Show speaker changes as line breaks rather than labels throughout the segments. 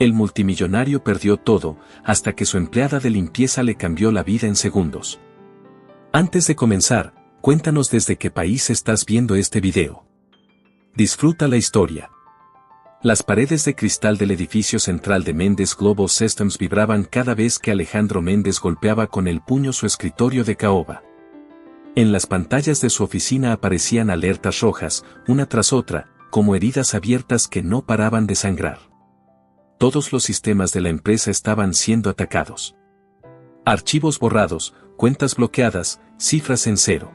El multimillonario perdió todo, hasta que su empleada de limpieza le cambió la vida en segundos. Antes de comenzar, cuéntanos desde qué país estás viendo este video. Disfruta la historia. Las paredes de cristal del edificio central de Mendes Global Systems vibraban cada vez que Alejandro Mendes golpeaba con el puño su escritorio de caoba. En las pantallas de su oficina aparecían alertas rojas, una tras otra, como heridas abiertas que no paraban de sangrar. Todos los sistemas de la empresa estaban siendo atacados. Archivos borrados, cuentas bloqueadas, cifras en cero.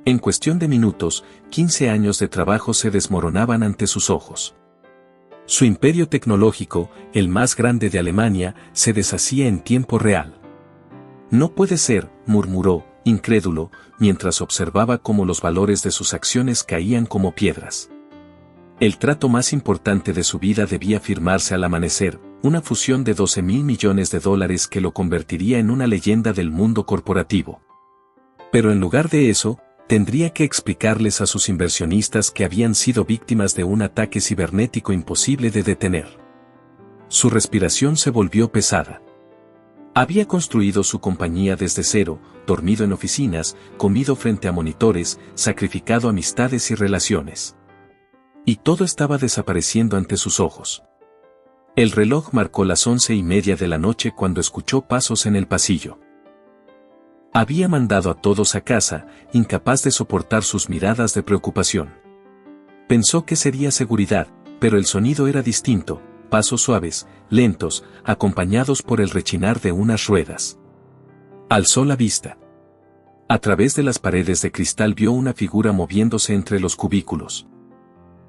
En cuestión de minutos, 15 años de trabajo se desmoronaban ante sus ojos. Su imperio tecnológico, el más grande de Alemania, se deshacía en tiempo real. No puede ser, murmuró, incrédulo, mientras observaba cómo los valores de sus acciones caían como piedras. El trato más importante de su vida debía firmarse al amanecer, una fusión de $12.000 millones que lo convertiría en una leyenda del mundo corporativo. Pero en lugar de eso, tendría que explicarles a sus inversionistas que habían sido víctimas de un ataque cibernético imposible de detener. Su respiración se volvió pesada. Había construido su compañía desde cero, dormido en oficinas, comido frente a monitores, sacrificado amistades y relaciones. Y todo estaba desapareciendo ante sus ojos. El reloj marcó las 11:30 de la noche cuando escuchó pasos en el pasillo. Había mandado a todos a casa, incapaz de soportar sus miradas de preocupación. Pensó que sería seguridad, pero el sonido era distinto, pasos suaves, lentos, acompañados por el rechinar de unas ruedas. Alzó la vista. A través de las paredes de cristal vio una figura moviéndose entre los cubículos.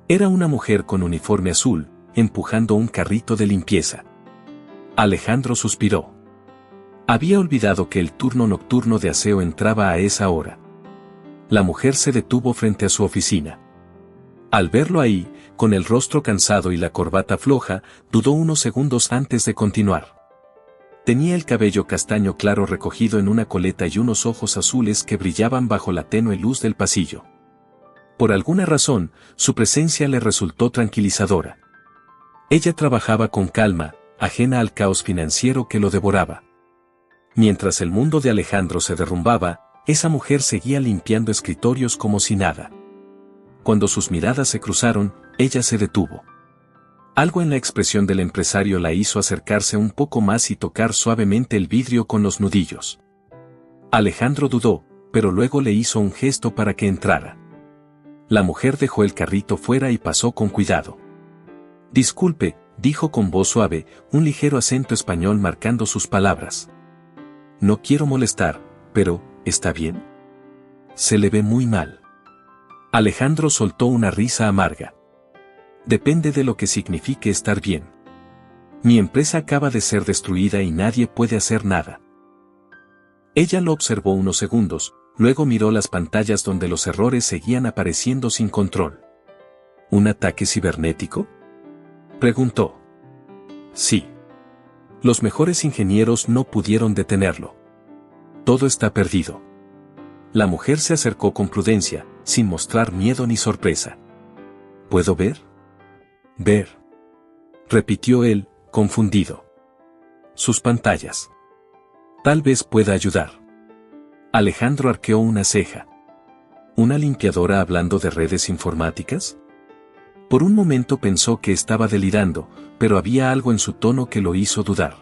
Era una mujer con uniforme azul, empujando un carrito de limpieza. Alejandro suspiró. Había olvidado que el turno nocturno de aseo entraba a esa hora. La mujer se detuvo frente a su oficina. Al verlo ahí, con el rostro cansado y la corbata floja, dudó unos segundos antes de continuar. Tenía el cabello castaño claro recogido en una coleta y unos ojos azules que brillaban bajo la tenue luz del pasillo. Por alguna razón, su presencia le resultó tranquilizadora. Ella trabajaba con calma, ajena al caos financiero que lo devoraba. Mientras el mundo de Alejandro se derrumbaba, esa mujer seguía limpiando escritorios como si nada. Cuando sus miradas se cruzaron, ella se detuvo. Algo en la expresión del empresario la hizo acercarse un poco más y tocar suavemente el vidrio con los nudillos. Alejandro dudó, pero luego le hizo un gesto para que entrara. La mujer dejó el carrito fuera y pasó con cuidado. «Disculpe», dijo con voz suave, un ligero acento español marcando sus palabras. «No quiero molestar, pero, ¿está bien?» «Se le ve muy mal». Alejandro soltó una risa amarga. «Depende de lo que signifique estar bien. Mi empresa acaba de ser destruida y nadie puede hacer nada». Ella lo observó unos segundos, luego miró las pantallas donde los errores seguían apareciendo sin control. ¿Un ataque cibernético?, preguntó. Sí. Los mejores ingenieros no pudieron detenerlo. Todo está perdido. La mujer se acercó con prudencia, sin mostrar miedo ni sorpresa. ¿Puedo ver? Ver. Repitió él, confundido. Sus pantallas. Tal vez pueda ayudar. Alejandro arqueó una ceja. ¿Una limpiadora hablando de redes informáticas? Por un momento pensó que estaba delirando, pero había algo en su tono que lo hizo dudar.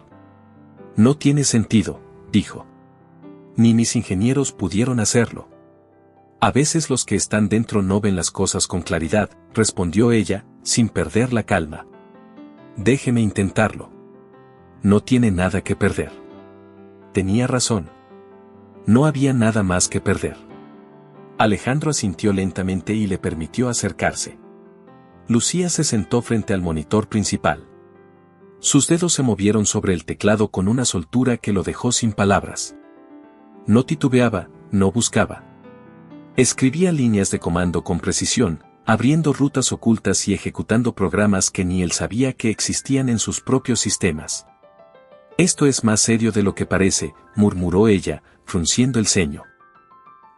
No tiene sentido, dijo. Ni mis ingenieros pudieron hacerlo. A veces los que están dentro no ven las cosas con claridad, respondió ella, sin perder la calma. Déjeme intentarlo. No tiene nada que perder. Tenía razón. No había nada más que perder. Alejandro asintió lentamente y le permitió acercarse. Lucía se sentó frente al monitor principal. Sus dedos se movieron sobre el teclado con una soltura que lo dejó sin palabras. No titubeaba, no buscaba. Escribía líneas de comando con precisión, abriendo rutas ocultas y ejecutando programas que ni él sabía que existían en sus propios sistemas. Esto es más serio de lo que parece, murmuró ella, frunciendo el ceño.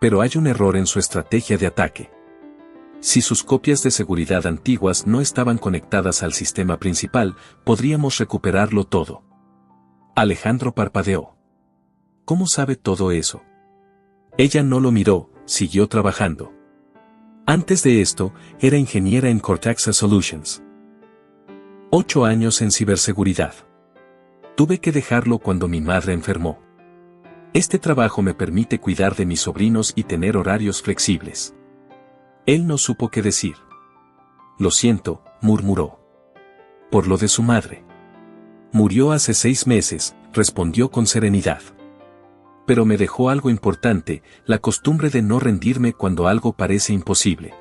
Pero hay un error en su estrategia de ataque. Si sus copias de seguridad antiguas no estaban conectadas al sistema principal, podríamos recuperarlo todo. Alejandro parpadeó. ¿Cómo sabe todo eso? Ella no lo miró, siguió trabajando. Antes de esto, era ingeniera en Cortexa Solutions. 8 años en ciberseguridad. Tuve que dejarlo cuando mi madre enfermó. Este trabajo me permite cuidar de mis sobrinos y tener horarios flexibles. Él no supo qué decir. Lo siento, murmuró. Por lo de su madre. Murió hace 6 meses, respondió con serenidad. Pero me dejó algo importante, la costumbre de no rendirme cuando algo parece imposible.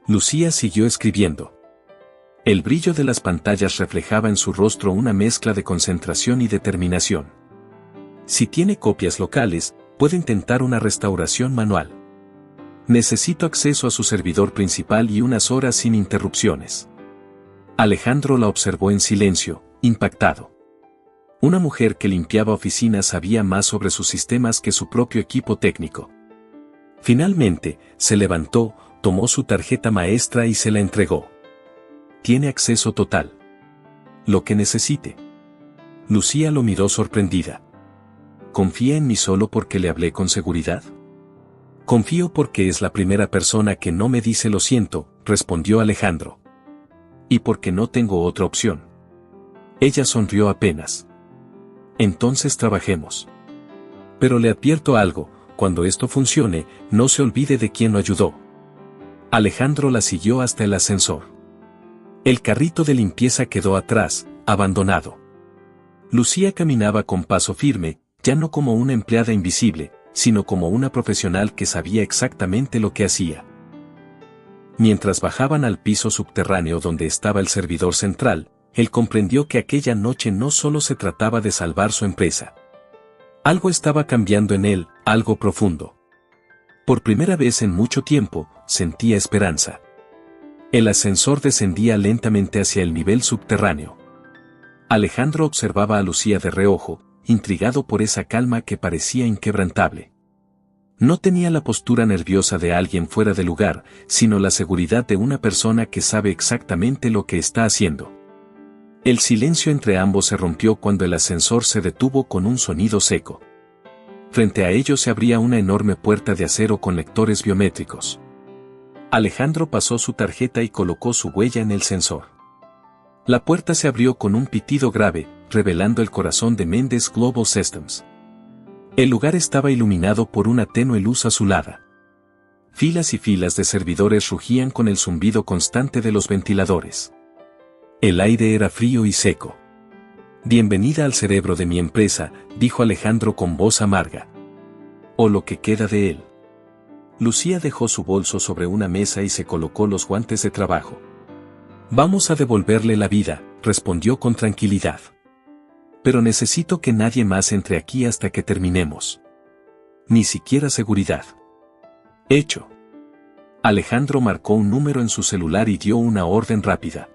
Lucía siguió escribiendo. El brillo de las pantallas reflejaba en su rostro una mezcla de concentración y determinación. Si tiene copias locales, puede intentar una restauración manual. Necesito acceso a su servidor principal y unas horas sin interrupciones. Alejandro la observó en silencio, impactado. Una mujer que limpiaba oficinas sabía más sobre sus sistemas que su propio equipo técnico. Finalmente, se levantó, tomó su tarjeta maestra y se la entregó. Tiene acceso total. Lo que necesite. Lucía lo miró sorprendida. ¿Confía en mí solo porque le hablé con seguridad? Confío porque es la primera persona que no me dice lo siento, respondió Alejandro. Y porque no tengo otra opción. Ella sonrió apenas. Entonces trabajemos. Pero le advierto algo, cuando esto funcione, no se olvide de quién lo ayudó. Alejandro la siguió hasta el ascensor. El carrito de limpieza quedó atrás, abandonado. Lucía caminaba con paso firme, ya no como una empleada invisible, sino como una profesional que sabía exactamente lo que hacía. Mientras bajaban al piso subterráneo donde estaba el servidor central, él comprendió que aquella noche no solo se trataba de salvar su empresa. Algo estaba cambiando en él, algo profundo. Por primera vez en mucho tiempo, sentía esperanza. El ascensor descendía lentamente hacia el nivel subterráneo. Alejandro observaba a Lucía de reojo, intrigado por esa calma que parecía inquebrantable. No tenía la postura nerviosa de alguien fuera de lugar, sino la seguridad de una persona que sabe exactamente lo que está haciendo. El silencio entre ambos se rompió cuando el ascensor se detuvo con un sonido seco. Frente a ellos se abría una enorme puerta de acero con lectores biométricos. Alejandro pasó su tarjeta y colocó su huella en el sensor. La puerta se abrió con un pitido grave, revelando el corazón de Mendes Global Systems. El lugar estaba iluminado por una tenue luz azulada. Filas y filas de servidores rugían con el zumbido constante de los ventiladores. El aire era frío y seco. Bienvenida al cerebro de mi empresa, dijo Alejandro con voz amarga. O lo que queda de él. Lucía dejó su bolso sobre una mesa y se colocó los guantes de trabajo. Vamos a devolverle la vida, respondió con tranquilidad. Pero necesito que nadie más entre aquí hasta que terminemos. Ni siquiera seguridad. Hecho. Alejandro marcó un número en su celular y dio una orden rápida.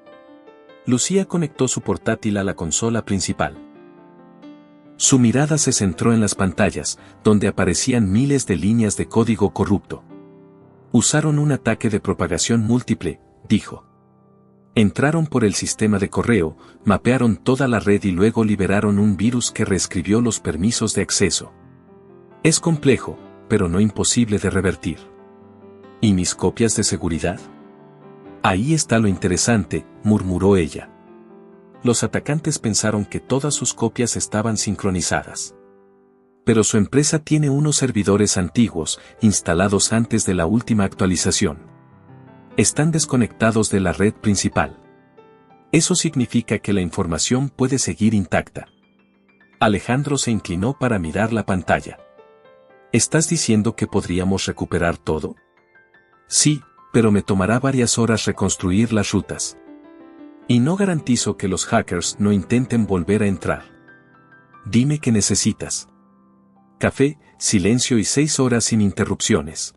Lucía conectó su portátil a la consola principal. Su mirada se centró en las pantallas, donde aparecían miles de líneas de código corrupto. Usaron un ataque de propagación múltiple, dijo. Entraron por el sistema de correo, mapearon toda la red y luego liberaron un virus que reescribió los permisos de acceso. Es complejo, pero no imposible de revertir. ¿Y mis copias de seguridad? Ahí está lo interesante, murmuró ella. Los atacantes pensaron que todas sus copias estaban sincronizadas. Pero su empresa tiene unos servidores antiguos, instalados antes de la última actualización. Están desconectados de la red principal. Eso significa que la información puede seguir intacta. Alejandro se inclinó para mirar la pantalla. ¿Estás diciendo que podríamos recuperar todo? Sí, pero me tomará varias horas reconstruir las rutas. Y no garantizo que los hackers no intenten volver a entrar. Dime qué necesitas. Café, silencio y 6 horas sin interrupciones.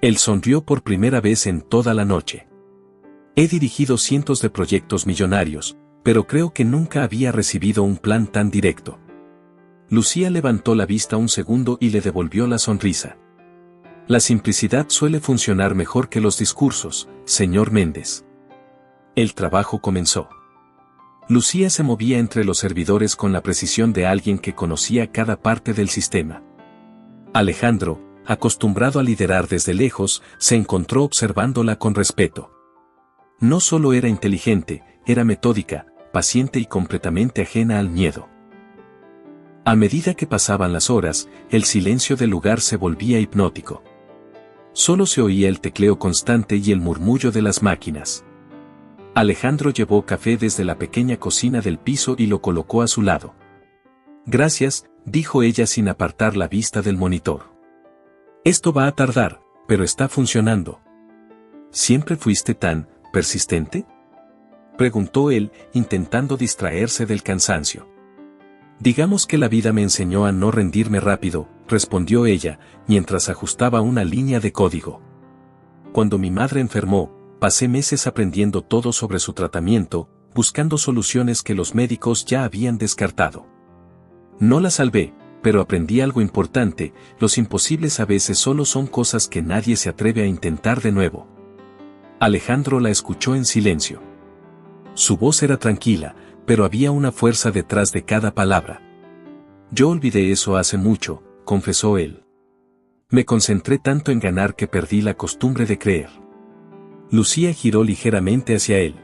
Él sonrió por primera vez en toda la noche. He dirigido cientos de proyectos millonarios, pero creo que nunca había recibido un plan tan directo. Lucía levantó la vista un segundo y le devolvió la sonrisa. La simplicidad suele funcionar mejor que los discursos, señor Méndez. El trabajo comenzó. Lucía se movía entre los servidores con la precisión de alguien que conocía cada parte del sistema. Alejandro, acostumbrado a liderar desde lejos, se encontró observándola con respeto. No solo era inteligente, era metódica, paciente y completamente ajena al miedo. A medida que pasaban las horas, el silencio del lugar se volvía hipnótico. Solo se oía el tecleo constante y el murmullo de las máquinas. Alejandro llevó café desde la pequeña cocina del piso y lo colocó a su lado. Gracias, dijo ella sin apartar la vista del monitor. Esto va a tardar, pero está funcionando. ¿Siempre fuiste tan persistente?, preguntó él, intentando distraerse del cansancio. Digamos que la vida me enseñó a no rendirme rápido, respondió ella, mientras ajustaba una línea de código. Cuando mi madre enfermó, pasé meses aprendiendo todo sobre su tratamiento, buscando soluciones que los médicos ya habían descartado. No la salvé, pero aprendí algo importante: los imposibles a veces solo son cosas que nadie se atreve a intentar de nuevo. Alejandro la escuchó en silencio. Su voz era tranquila, pero había una fuerza detrás de cada palabra. Yo olvidé eso hace mucho, confesó él. Me concentré tanto en ganar que perdí la costumbre de creer. Lucía giró ligeramente hacia él.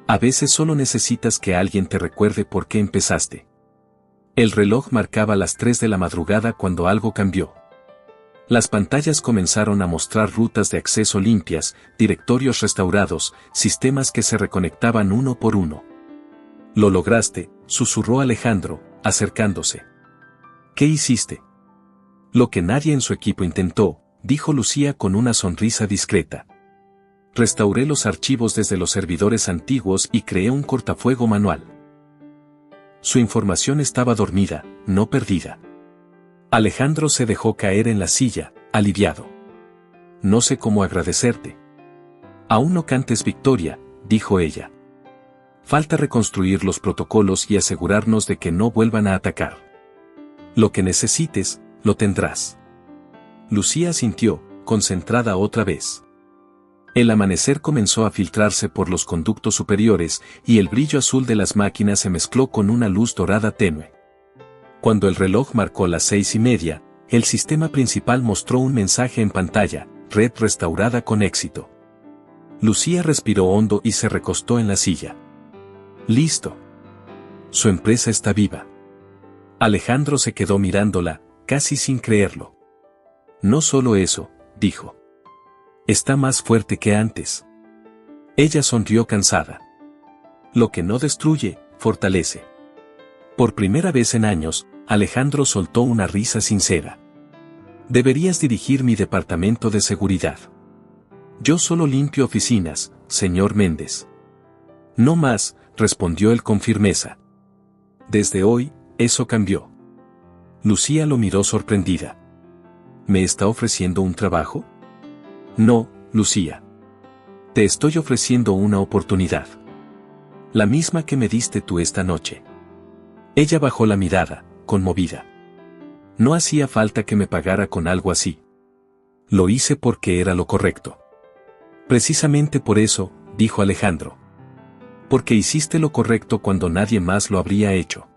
A veces solo necesitas que alguien te recuerde por qué empezaste. El reloj marcaba las 3 de la madrugada cuando algo cambió. Las pantallas comenzaron a mostrar rutas de acceso limpias, directorios restaurados, sistemas que se reconectaban uno por uno. Lo lograste, susurró Alejandro, acercándose. ¿Qué hiciste? Lo que nadie en su equipo intentó, dijo Lucía con una sonrisa discreta. Restauré los archivos desde los servidores antiguos y creé un cortafuego manual. Su información estaba dormida, no perdida. Alejandro se dejó caer en la silla, aliviado. No sé cómo agradecerte. Aún no cantes victoria, dijo ella. Falta reconstruir los protocolos y asegurarnos de que no vuelvan a atacar. Lo que necesites, lo tendrás. Lucía asintió, concentrada otra vez. El amanecer comenzó a filtrarse por los conductos superiores y el brillo azul de las máquinas se mezcló con una luz dorada tenue. Cuando el reloj marcó las 6:30, el sistema principal mostró un mensaje en pantalla: red restaurada con éxito. Lucía respiró hondo y se recostó en la silla. Listo. Su empresa está viva. Alejandro se quedó mirándola, casi sin creerlo. No solo eso, dijo. Está más fuerte que antes. Ella sonrió cansada. Lo que no destruye, fortalece. Por primera vez en años, Alejandro soltó una risa sincera. Deberías dirigir mi departamento de seguridad. Yo solo limpio oficinas, señor Méndez. No más, respondió él con firmeza. Desde hoy, eso cambió. Lucía lo miró sorprendida. ¿Me está ofreciendo un trabajo? No, Lucía. Te estoy ofreciendo una oportunidad. La misma que me diste tú esta noche. Ella bajó la mirada, conmovida. No hacía falta que me pagara con algo así. Lo hice porque era lo correcto. Precisamente por eso, dijo Alejandro. Porque hiciste lo correcto cuando nadie más lo habría hecho.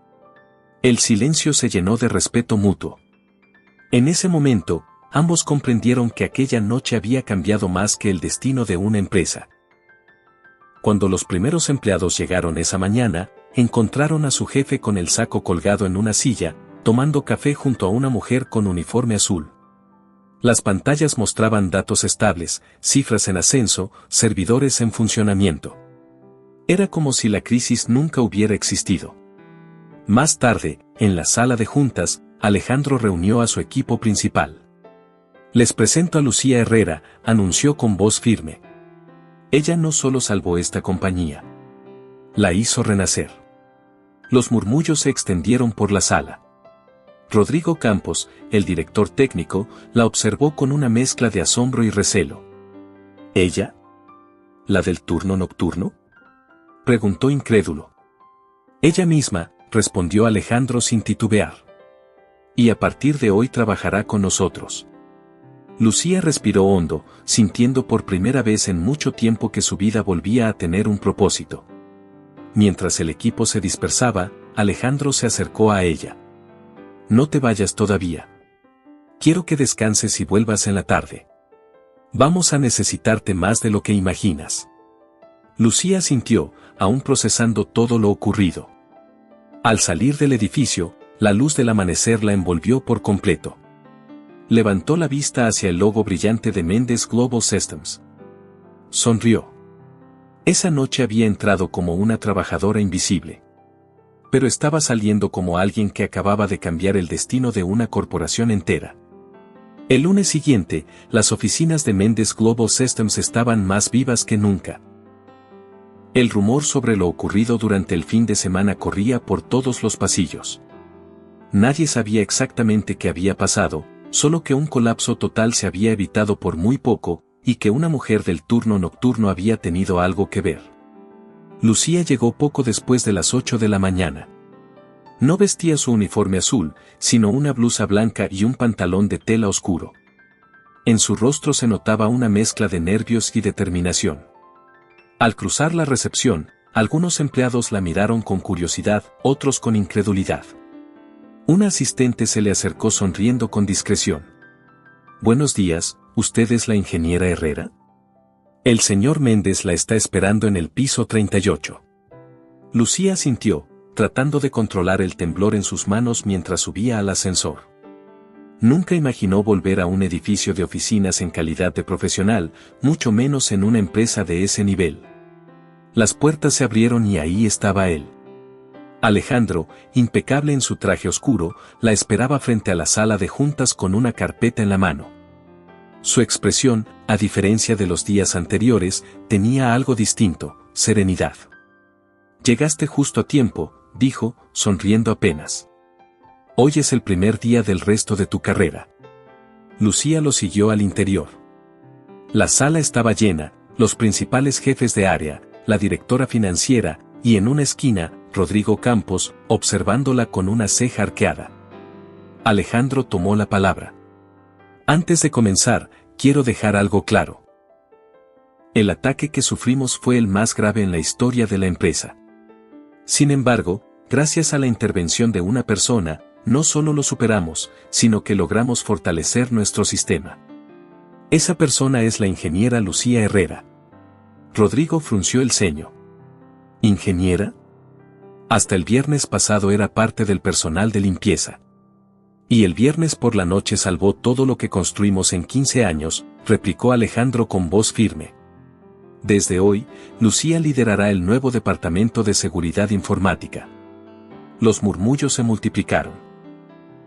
El silencio se llenó de respeto mutuo. En ese momento, ambos comprendieron que aquella noche había cambiado más que el destino de una empresa. Cuando los primeros empleados llegaron esa mañana, encontraron a su jefe con el saco colgado en una silla, tomando café junto a una mujer con uniforme azul. Las pantallas mostraban datos estables, cifras en ascenso, servidores en funcionamiento. Era como si la crisis nunca hubiera existido. Más tarde, en la sala de juntas, Alejandro reunió a su equipo principal. Les presento a Lucía Herrera, anunció con voz firme. Ella no solo salvó esta compañía. La hizo renacer. Los murmullos se extendieron por la sala. Rodrigo Campos, el director técnico, la observó con una mezcla de asombro y recelo. ¿Ella? ¿La del turno nocturno?, preguntó incrédulo. Ella misma, respondió Alejandro sin titubear. Y a partir de hoy trabajará con nosotros. Lucía respiró hondo, sintiendo por primera vez en mucho tiempo que su vida volvía a tener un propósito. Mientras el equipo se dispersaba, Alejandro se acercó a ella. No te vayas todavía. Quiero que descanses y vuelvas en la tarde. Vamos a necesitarte más de lo que imaginas. Lucía asintió, aún procesando todo lo ocurrido. Al salir del edificio, la luz del amanecer la envolvió por completo. Levantó la vista hacia el logo brillante de Mendes Global Systems. Sonrió. Esa noche había entrado como una trabajadora invisible. Pero estaba saliendo como alguien que acababa de cambiar el destino de una corporación entera. El lunes siguiente, las oficinas de Mendes Global Systems estaban más vivas que nunca. El rumor sobre lo ocurrido durante el fin de semana corría por todos los pasillos. Nadie sabía exactamente qué había pasado, solo que un colapso total se había evitado por muy poco, y que una mujer del turno nocturno había tenido algo que ver. Lucía llegó poco después de las 8 de la mañana. No vestía su uniforme azul, sino una blusa blanca y un pantalón de tela oscuro. En su rostro se notaba una mezcla de nervios y determinación. Al cruzar la recepción, algunos empleados la miraron con curiosidad, otros con incredulidad. Un asistente se le acercó sonriendo con discreción. Buenos días, ¿usted es la ingeniera Herrera? El señor Méndez la está esperando en el piso 38. Lucía asintió, tratando de controlar el temblor en sus manos mientras subía al ascensor. Nunca imaginó volver a un edificio de oficinas en calidad de profesional, mucho menos en una empresa de ese nivel. Las puertas se abrieron y ahí estaba él. Alejandro, impecable en su traje oscuro, la esperaba frente a la sala de juntas con una carpeta en la mano. Su expresión, a diferencia de los días anteriores, tenía algo distinto, serenidad. Llegaste justo a tiempo, dijo, sonriendo apenas. Hoy es el primer día del resto de tu carrera. Lucía lo siguió al interior. La sala estaba llena, los principales jefes de área, la directora financiera, y en una esquina, Rodrigo Campos, observándola con una ceja arqueada. Alejandro tomó la palabra. Antes de comenzar, quiero dejar algo claro. El ataque que sufrimos fue el más grave en la historia de la empresa. Sin embargo, gracias a la intervención de una persona, no solo lo superamos, sino que logramos fortalecer nuestro sistema. Esa persona es la ingeniera Lucía Herrera. Rodrigo frunció el ceño. ¿Ingeniera? Hasta el viernes pasado era parte del personal de limpieza. Y el viernes por la noche salvó todo lo que construimos en 15 años, replicó Alejandro con voz firme. Desde hoy, Lucía liderará el nuevo departamento de seguridad informática. Los murmullos se multiplicaron.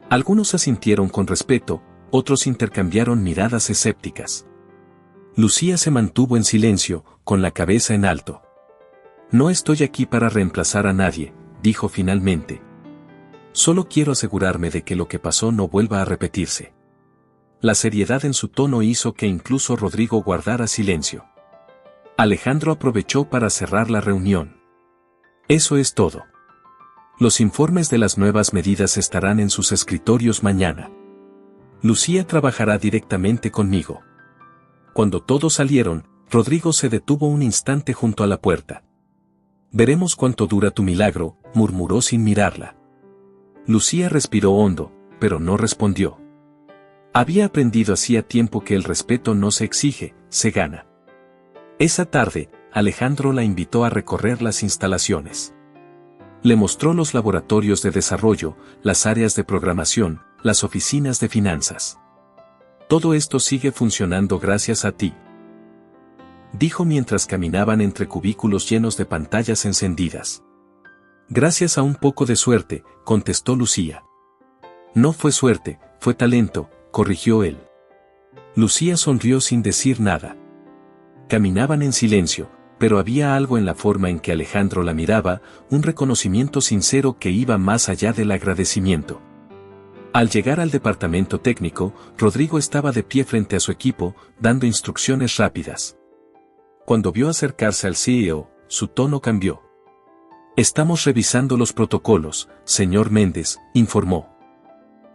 Algunos asintieron con respeto, otros intercambiaron miradas escépticas. Lucía se mantuvo en silencio, con la cabeza en alto. No estoy aquí para reemplazar a nadie, dijo finalmente. Solo quiero asegurarme de que lo que pasó no vuelva a repetirse. La seriedad en su tono hizo que incluso Rodrigo guardara silencio. Alejandro aprovechó para cerrar la reunión. Eso es todo. Los informes de las nuevas medidas estarán en sus escritorios mañana. Lucía trabajará directamente conmigo. Cuando todos salieron, Rodrigo se detuvo un instante junto a la puerta. Veremos cuánto dura tu milagro, murmuró sin mirarla. Lucía respiró hondo, pero no respondió. Había aprendido hacía tiempo que el respeto no se exige, se gana. Esa tarde, Alejandro la invitó a recorrer las instalaciones. Le mostró los laboratorios de desarrollo, las áreas de programación, las oficinas de finanzas. Todo esto sigue funcionando gracias a ti, dijo mientras caminaban entre cubículos llenos de pantallas encendidas. Gracias a un poco de suerte, contestó Lucía. No fue suerte, fue talento, corrigió él. Lucía sonrió sin decir nada. Caminaban en silencio, pero había algo en la forma en que Alejandro la miraba, un reconocimiento sincero que iba más allá del agradecimiento. Al llegar al departamento técnico, Rodrigo estaba de pie frente a su equipo, dando instrucciones rápidas. Cuando vio acercarse al CEO, su tono cambió. Estamos revisando los protocolos, señor Méndez, informó.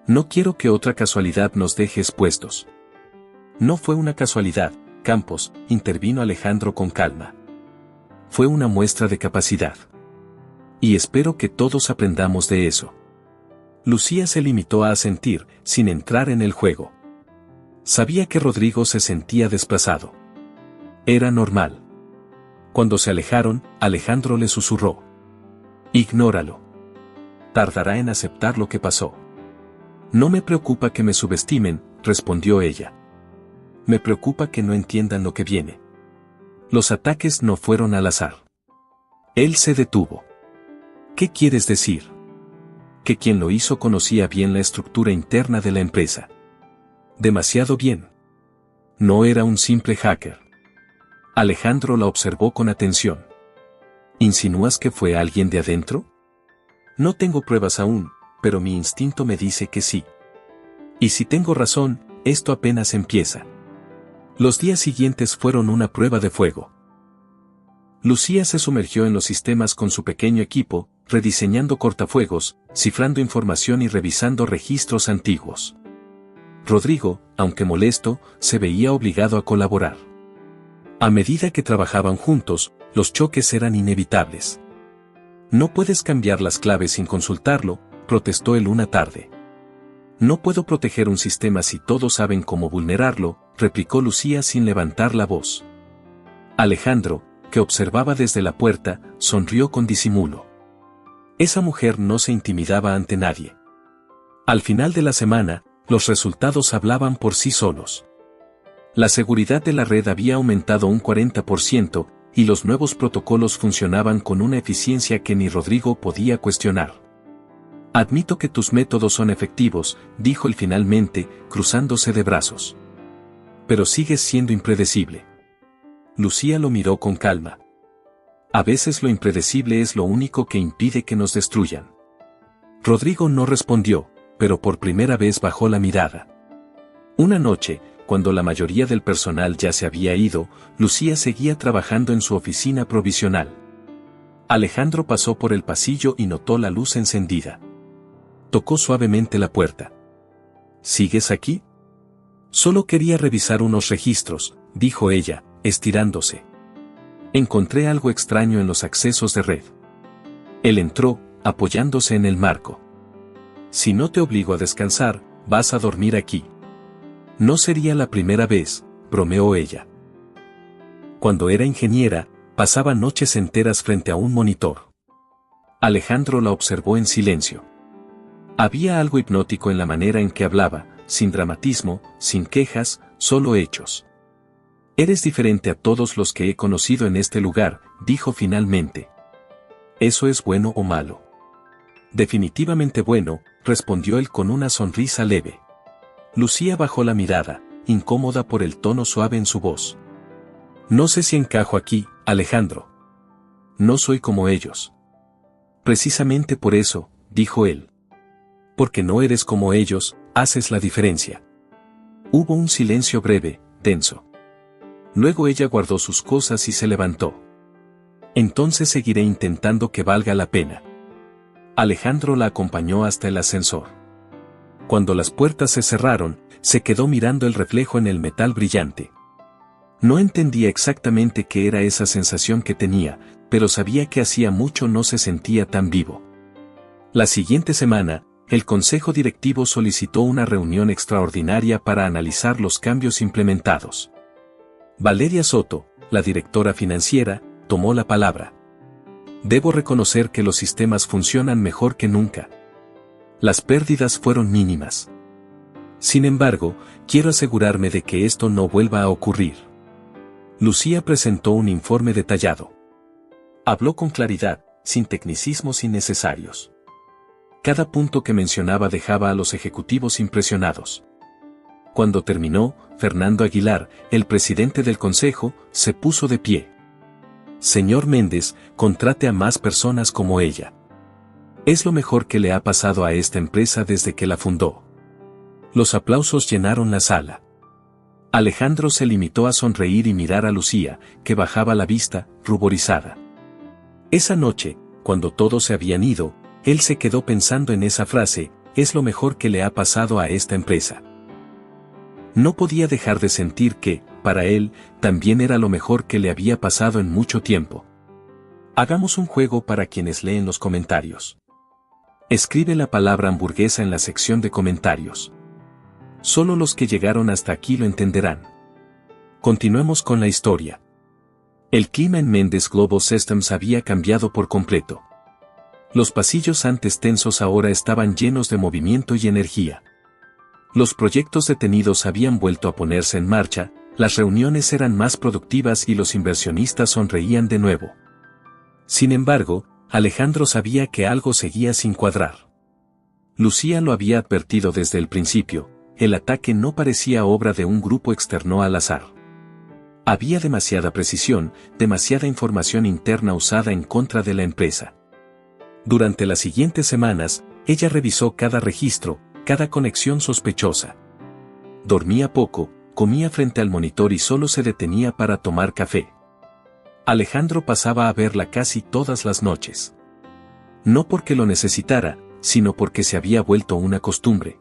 No quiero que otra casualidad nos deje expuestos. No fue una casualidad, Campos, intervino Alejandro con calma. Fue una muestra de capacidad. Y espero que todos aprendamos de eso. Lucía se limitó a asentir, sin entrar en el juego. Sabía que Rodrigo se sentía desplazado. Era normal. Cuando se alejaron, Alejandro le susurró: ignóralo. Tardará en aceptar lo que pasó. No me preocupa que me subestimen, respondió ella. Me preocupa que no entiendan lo que viene. Los ataques no fueron al azar. Él se detuvo. ¿Qué quieres decir? Que quien lo hizo conocía bien la estructura interna de la empresa. Demasiado bien. No era un simple hacker. Alejandro la observó con atención. ¿Insinúas que fue alguien de adentro? No tengo pruebas aún, pero mi instinto me dice que sí. Y si tengo razón, esto apenas empieza. Los días siguientes fueron una prueba de fuego. Lucía se sumergió en los sistemas con su pequeño equipo, rediseñando cortafuegos, cifrando información y revisando registros antiguos. Rodrigo, aunque molesto, se veía obligado a colaborar. A medida que trabajaban juntos, los choques eran inevitables. No puedes cambiar las claves sin consultarlo, protestó él una tarde. No puedo proteger un sistema si todos saben cómo vulnerarlo, replicó Lucía sin levantar la voz. Alejandro, que observaba desde la puerta, sonrió con disimulo. Esa mujer no se intimidaba ante nadie. Al final de la semana, los resultados hablaban por sí solos. La seguridad de la red había aumentado un 40%, y los nuevos protocolos funcionaban con una eficiencia que ni Rodrigo podía cuestionar. Admito que tus métodos son efectivos, dijo él finalmente, cruzándose de brazos. Pero sigues siendo impredecible. Lucía lo miró con calma. A veces lo impredecible es lo único que impide que nos destruyan. Rodrigo no respondió, pero por primera vez bajó la mirada. Una noche, cuando la mayoría del personal ya se había ido, Lucía seguía trabajando en su oficina provisional. Alejandro pasó por el pasillo y notó la luz encendida. Tocó suavemente la puerta. ¿Sigues aquí? Solo quería revisar unos registros, dijo ella, estirándose. Encontré algo extraño en los accesos de red. Él entró, apoyándose en el marco. Si no te obligo a descansar, vas a dormir aquí. No sería la primera vez, bromeó ella. Cuando era ingeniera, pasaba noches enteras frente a un monitor. Alejandro la observó en silencio. Había algo hipnótico en la manera en que hablaba, sin dramatismo, sin quejas, solo hechos. Eres diferente a todos los que he conocido en este lugar, dijo finalmente. ¿Eso es bueno o malo? Definitivamente bueno, respondió él con una sonrisa leve. Lucía bajó la mirada, incómoda por el tono suave en su voz. No sé si encajo aquí, Alejandro. No soy como ellos. Precisamente por eso, dijo él. Porque no eres como ellos, haces la diferencia. Hubo un silencio breve, tenso. Luego ella guardó sus cosas y se levantó. Entonces seguiré intentando que valga la pena. Alejandro la acompañó hasta el ascensor. Cuando las puertas se cerraron, se quedó mirando el reflejo en el metal brillante. No entendía exactamente qué era esa sensación que tenía, pero sabía que hacía mucho no se sentía tan vivo. La siguiente semana, el consejo directivo solicitó una reunión extraordinaria para analizar los cambios implementados. Valeria Soto, la directora financiera, tomó la palabra. Debo reconocer que los sistemas funcionan mejor que nunca. Las pérdidas fueron mínimas. Sin embargo, quiero asegurarme de que esto no vuelva a ocurrir. Lucía presentó un informe detallado. Habló con claridad, sin tecnicismos innecesarios. Cada punto que mencionaba dejaba a los ejecutivos impresionados. Cuando terminó, Fernando Aguilar, el presidente del consejo, se puso de pie. Señor Méndez, contrate a más personas como ella. Es lo mejor que le ha pasado a esta empresa desde que la fundó. Los aplausos llenaron la sala. Alejandro se limitó a sonreír y mirar a Lucía, que bajaba la vista, ruborizada. Esa noche, cuando todos se habían ido, él se quedó pensando en esa frase, es lo mejor que le ha pasado a esta empresa. No podía dejar de sentir que, para él, también era lo mejor que le había pasado en mucho tiempo. Hagamos un juego para quienes leen los comentarios. Escribe la palabra hamburguesa en la sección de comentarios. Solo los que llegaron hasta aquí lo entenderán. Continuemos con la historia. El clima en Mendes Global Systems había cambiado por completo. Los pasillos antes tensos ahora estaban llenos de movimiento y energía. Los proyectos detenidos habían vuelto a ponerse en marcha, las reuniones eran más productivas y los inversionistas sonreían de nuevo. Sin embargo, Alejandro sabía que algo seguía sin cuadrar. Lucía lo había advertido desde el principio, el ataque no parecía obra de un grupo externo al azar. Había demasiada precisión, demasiada información interna usada en contra de la empresa. Durante las siguientes semanas, ella revisó cada registro, cada conexión sospechosa. Dormía poco, comía frente al monitor y solo se detenía para tomar café. Alejandro pasaba a verla casi todas las noches. No porque lo necesitara, sino porque se había vuelto una costumbre.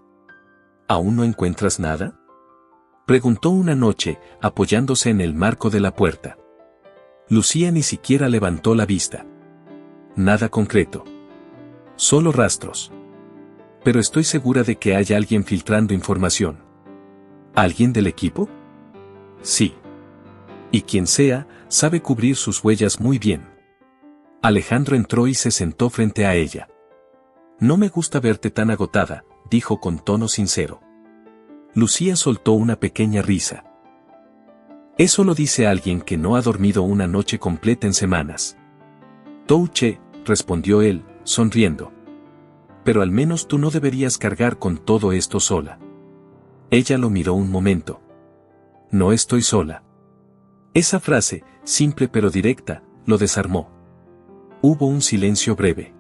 ¿Aún no encuentras nada?, preguntó una noche, apoyándose en el marco de la puerta. Lucía ni siquiera levantó la vista. Nada concreto. Solo rastros. Pero estoy segura de que hay alguien filtrando información. ¿Alguien del equipo? Sí. Y quien sea, sabe cubrir sus huellas muy bien. Alejandro entró y se sentó frente a ella. No me gusta verte tan agotada, dijo con tono sincero. Lucía soltó una pequeña risa. Eso lo dice alguien que no ha dormido una noche completa en semanas. Touché, respondió él, sonriendo. Pero al menos tú no deberías cargar con todo esto sola. Ella lo miró un momento. No estoy sola. Esa frase, simple pero directa, lo desarmó. Hubo un silencio breve.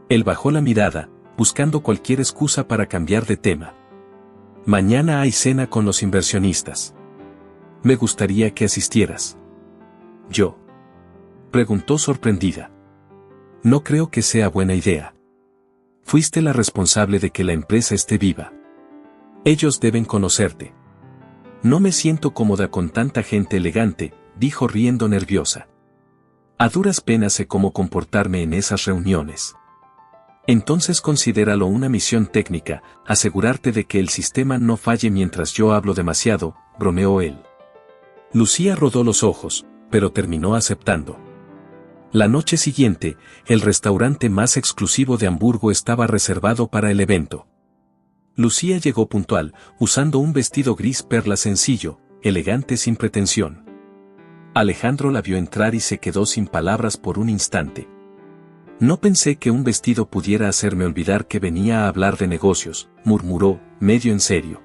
Él bajó la mirada, buscando cualquier excusa para cambiar de tema. Mañana hay cena con los inversionistas. Me gustaría que asistieras. ¿Yo?, preguntó sorprendida. No creo que sea buena idea. Fuiste la responsable de que la empresa esté viva. Ellos deben conocerte. No me siento cómoda con tanta gente elegante, dijo riendo nerviosa. A duras penas sé cómo comportarme en esas reuniones. Entonces considéralo una misión técnica, asegurarte de que el sistema no falle mientras yo hablo demasiado, bromeó él. Lucía rodó los ojos, pero terminó aceptando. La noche siguiente, el restaurante más exclusivo de Hamburgo estaba reservado para el evento. Lucía llegó puntual, usando un vestido gris perla sencillo, elegante sin pretensión. Alejandro la vio entrar y se quedó sin palabras por un instante. No pensé que un vestido pudiera hacerme olvidar que venía a hablar de negocios, murmuró, medio en serio.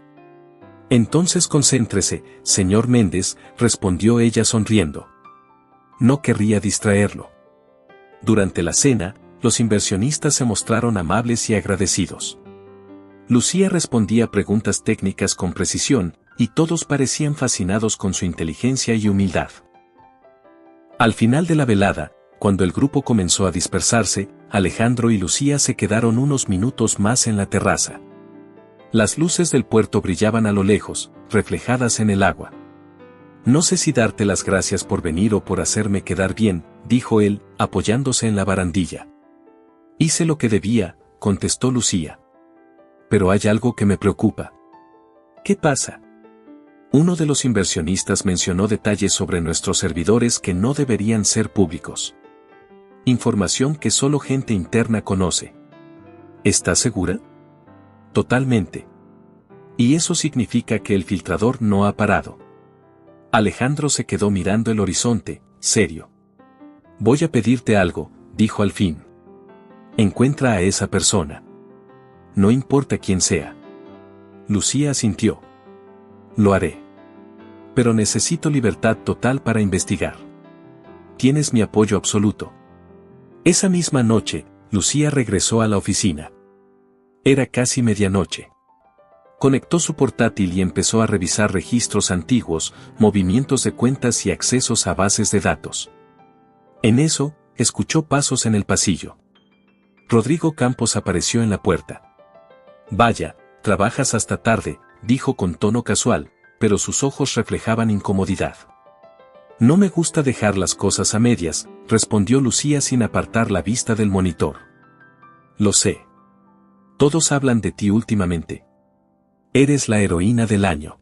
Entonces concéntrese, señor Mendes, respondió ella sonriendo. No querría distraerlo. Durante la cena, los inversionistas se mostraron amables y agradecidos. Lucía respondía preguntas técnicas con precisión, y todos parecían fascinados con su inteligencia y humildad. Al final de la velada, cuando el grupo comenzó a dispersarse, Alejandro y Lucía se quedaron unos minutos más en la terraza. Las luces del puerto brillaban a lo lejos, reflejadas en el agua. No sé si darte las gracias por venir o por hacerme quedar bien, dijo él, apoyándose en la barandilla. Hice lo que debía, contestó Lucía. Pero hay algo que me preocupa. ¿Qué pasa? Uno de los inversionistas mencionó detalles sobre nuestros servidores que no deberían ser públicos. Información que solo gente interna conoce. ¿Estás segura? Totalmente. Y eso significa que el filtrador no ha parado. Alejandro se quedó mirando el horizonte, serio. Voy a pedirte algo, dijo al fin. Encuentra a esa persona. No importa quién sea. Lucía asintió. Lo haré. Pero necesito libertad total para investigar. Tienes mi apoyo absoluto. Esa misma noche, Lucía regresó a la oficina. Era casi medianoche. Conectó su portátil y empezó a revisar registros antiguos, movimientos de cuentas y accesos a bases de datos. En eso, escuchó pasos en el pasillo. Rodrigo Campos apareció en la puerta. Vaya, trabajas hasta tarde, dijo con tono casual, pero sus ojos reflejaban incomodidad. No me gusta dejar las cosas a medias, respondió Lucía sin apartar la vista del monitor. Lo sé. Todos hablan de ti últimamente. Eres la heroína del año.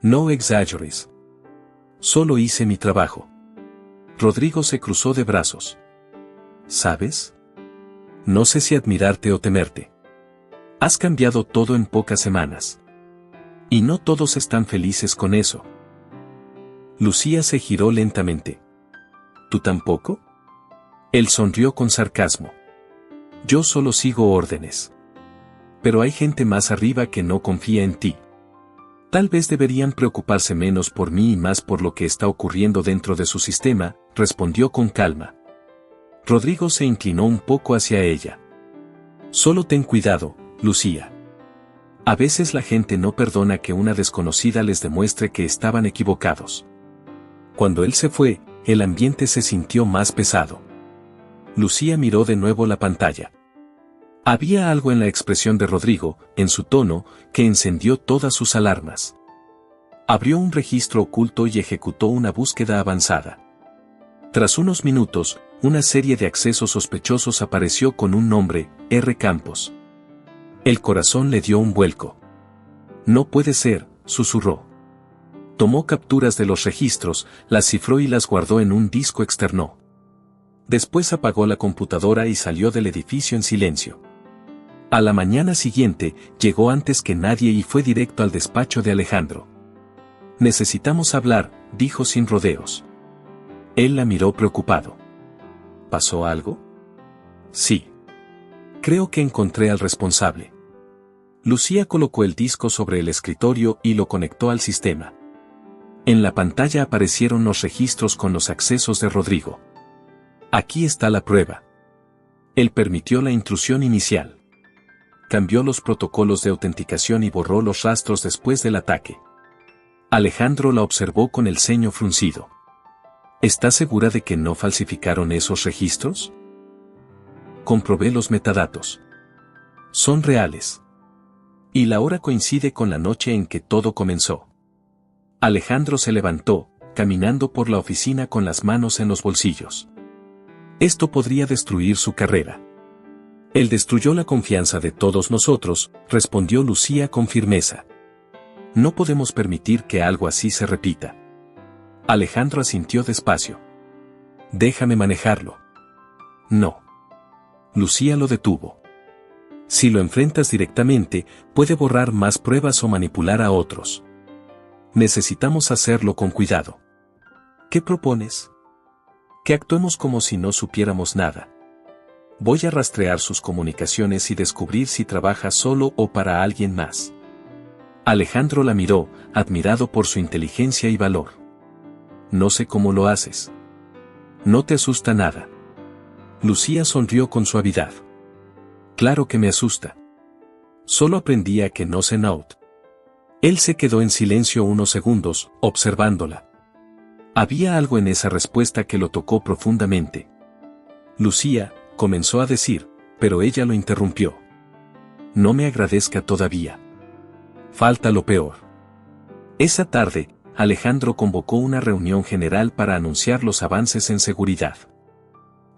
No exageres. Solo hice mi trabajo. Rodrigo se cruzó de brazos. ¿Sabes? No sé si admirarte o temerte. Has cambiado todo en pocas semanas. Y no todos están felices con eso. Lucía se giró lentamente. ¿Tú tampoco? Él sonrió con sarcasmo. Yo solo sigo órdenes. Pero hay gente más arriba que no confía en ti. Tal vez deberían preocuparse menos por mí y más por lo que está ocurriendo dentro de su sistema, respondió con calma. Rodrigo se inclinó un poco hacia ella. Solo ten cuidado, Lucía. A veces la gente no perdona que una desconocida les demuestre que estaban equivocados. Cuando él se fue, el ambiente se sintió más pesado. Lucía miró de nuevo la pantalla. Había algo en la expresión de Rodrigo, en su tono, que encendió todas sus alarmas. Abrió un registro oculto y ejecutó una búsqueda avanzada. Tras unos minutos, una serie de accesos sospechosos apareció con un nombre, R. Campos. El corazón le dio un vuelco. No puede ser, susurró. Tomó capturas de los registros, las cifró y las guardó en un disco externo. Después apagó la computadora y salió del edificio en silencio. A la mañana siguiente, llegó antes que nadie y fue directo al despacho de Alejandro. Necesitamos hablar, dijo sin rodeos. Él la miró preocupado. ¿Pasó algo? Sí. Creo que encontré al responsable. Lucía colocó el disco sobre el escritorio y lo conectó al sistema. En la pantalla aparecieron los registros con los accesos de Rodrigo. Aquí está la prueba. Él permitió la intrusión inicial. Cambió los protocolos de autenticación y borró los rastros después del ataque. Alejandro la observó con el ceño fruncido. ¿Estás segura de que no falsificaron esos registros? Comprobé los metadatos. Son reales. Y la hora coincide con la noche en que todo comenzó. Alejandro se levantó, caminando por la oficina con las manos en los bolsillos. Esto podría destruir su carrera. Él destruyó la confianza de todos nosotros, respondió Lucía con firmeza. No podemos permitir que algo así se repita. Alejandro asintió despacio. Déjame manejarlo. No. Lucía lo detuvo. Si lo enfrentas directamente, puede borrar más pruebas o manipular a otros. Necesitamos hacerlo con cuidado. ¿Qué propones? Que actuemos como si no supiéramos nada. Voy a rastrear sus comunicaciones y descubrir si trabaja solo o para alguien más. Alejandro la miró, admirado por su inteligencia y valor. No sé cómo lo haces. No te asusta nada. Lucía sonrió con suavidad. Claro que me asusta. Solo aprendí a que no se note. Él se quedó en silencio unos segundos, observándola. Había algo en esa respuesta que lo tocó profundamente. Lucía, comenzó a decir, pero ella lo interrumpió. No me agradezca todavía. Falta lo peor. Esa tarde, Alejandro convocó una reunión general para anunciar los avances en seguridad.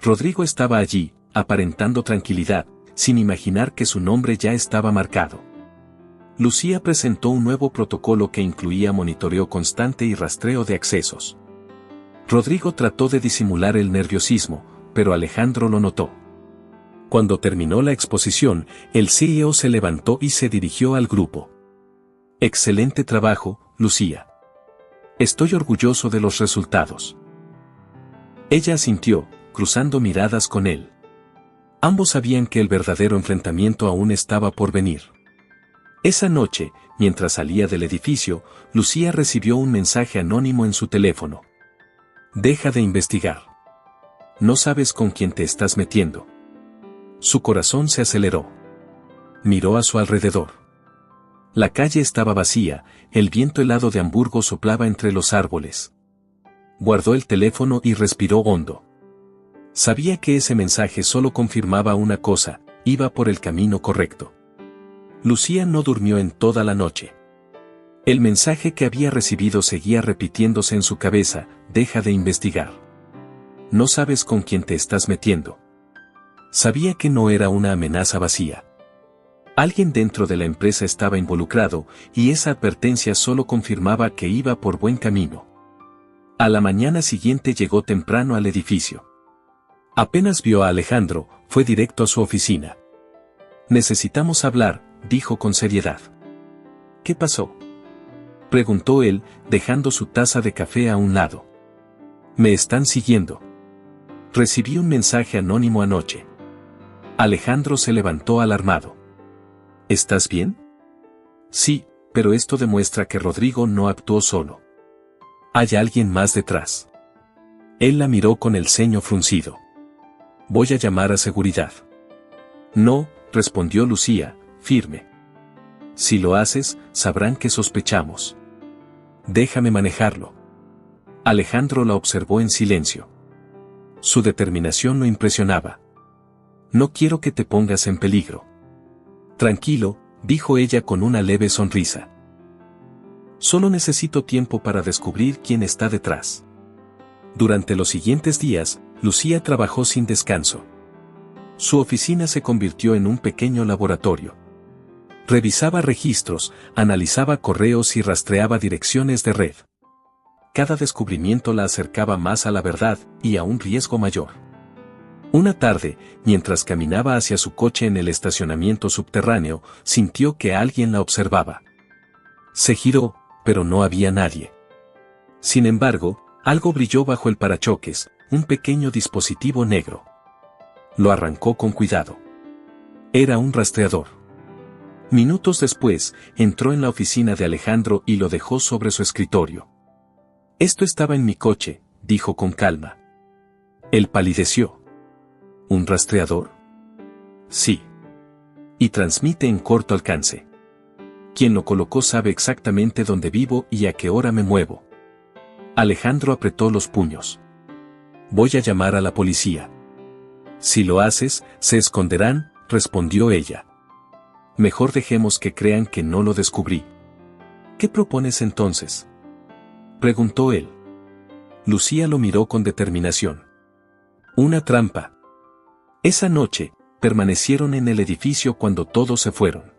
Rodrigo estaba allí, aparentando tranquilidad, sin imaginar que su nombre ya estaba marcado. Lucía presentó un nuevo protocolo que incluía monitoreo constante y rastreo de accesos. Rodrigo trató de disimular el nerviosismo, pero Alejandro lo notó. Cuando terminó la exposición, el CEO se levantó y se dirigió al grupo. Excelente trabajo, Lucía. Estoy orgulloso de los resultados. Ella asintió, cruzando miradas con él. Ambos sabían que el verdadero enfrentamiento aún estaba por venir. Esa noche, mientras salía del edificio, Lucía recibió un mensaje anónimo en su teléfono. Deja de investigar. No sabes con quién te estás metiendo. Su corazón se aceleró. Miró a su alrededor. La calle estaba vacía, el viento helado de Hamburgo soplaba entre los árboles. Guardó el teléfono y respiró hondo. Sabía que ese mensaje solo confirmaba una cosa, iba por el camino correcto. Lucía no durmió en toda la noche. El mensaje que había recibido seguía repitiéndose en su cabeza: deja de investigar. No sabes con quién te estás metiendo. Sabía que no era una amenaza vacía. Alguien dentro de la empresa estaba involucrado, y esa advertencia solo confirmaba que iba por buen camino. A la mañana siguiente llegó temprano al edificio. Apenas vio a Alejandro, fue directo a su oficina. Necesitamos hablar, dijo con seriedad. ¿Qué pasó?, preguntó él, dejando su taza de café a un lado. Me están siguiendo. Recibí un mensaje anónimo anoche. Alejandro se levantó alarmado. ¿Estás bien? Sí, pero esto demuestra que Rodrigo no actuó solo. Hay alguien más detrás. Él la miró con el ceño fruncido. Voy a llamar a seguridad. No, respondió Lucía, firme. Si lo haces, sabrán que sospechamos. Déjame manejarlo. Alejandro la observó en silencio. Su determinación lo impresionaba. No quiero que te pongas en peligro. Tranquilo, dijo ella con una leve sonrisa. Solo necesito tiempo para descubrir quién está detrás. Durante los siguientes días, Lucía trabajó sin descanso. Su oficina se convirtió en un pequeño laboratorio. Revisaba registros, analizaba correos y rastreaba direcciones de red. Cada descubrimiento la acercaba más a la verdad y a un riesgo mayor. Una tarde, mientras caminaba hacia su coche en el estacionamiento subterráneo, sintió que alguien la observaba. Se giró, pero no había nadie. Sin embargo, algo brilló bajo el parachoques, un pequeño dispositivo negro. Lo arrancó con cuidado. Era un rastreador. Minutos después, entró en la oficina de Alejandro y lo dejó sobre su escritorio. Esto estaba en mi coche, dijo con calma. Él palideció. ¿Un rastreador? Sí. Y transmite en corto alcance. Quien lo colocó sabe exactamente dónde vivo y a qué hora me muevo. Alejandro apretó los puños. Voy a llamar a la policía. Si lo haces, se esconderán, respondió ella. Mejor dejemos que crean que no lo descubrí. ¿Qué propones entonces?, preguntó él. Lucía lo miró con determinación. Una trampa. Esa noche, permanecieron en el edificio cuando todos se fueron.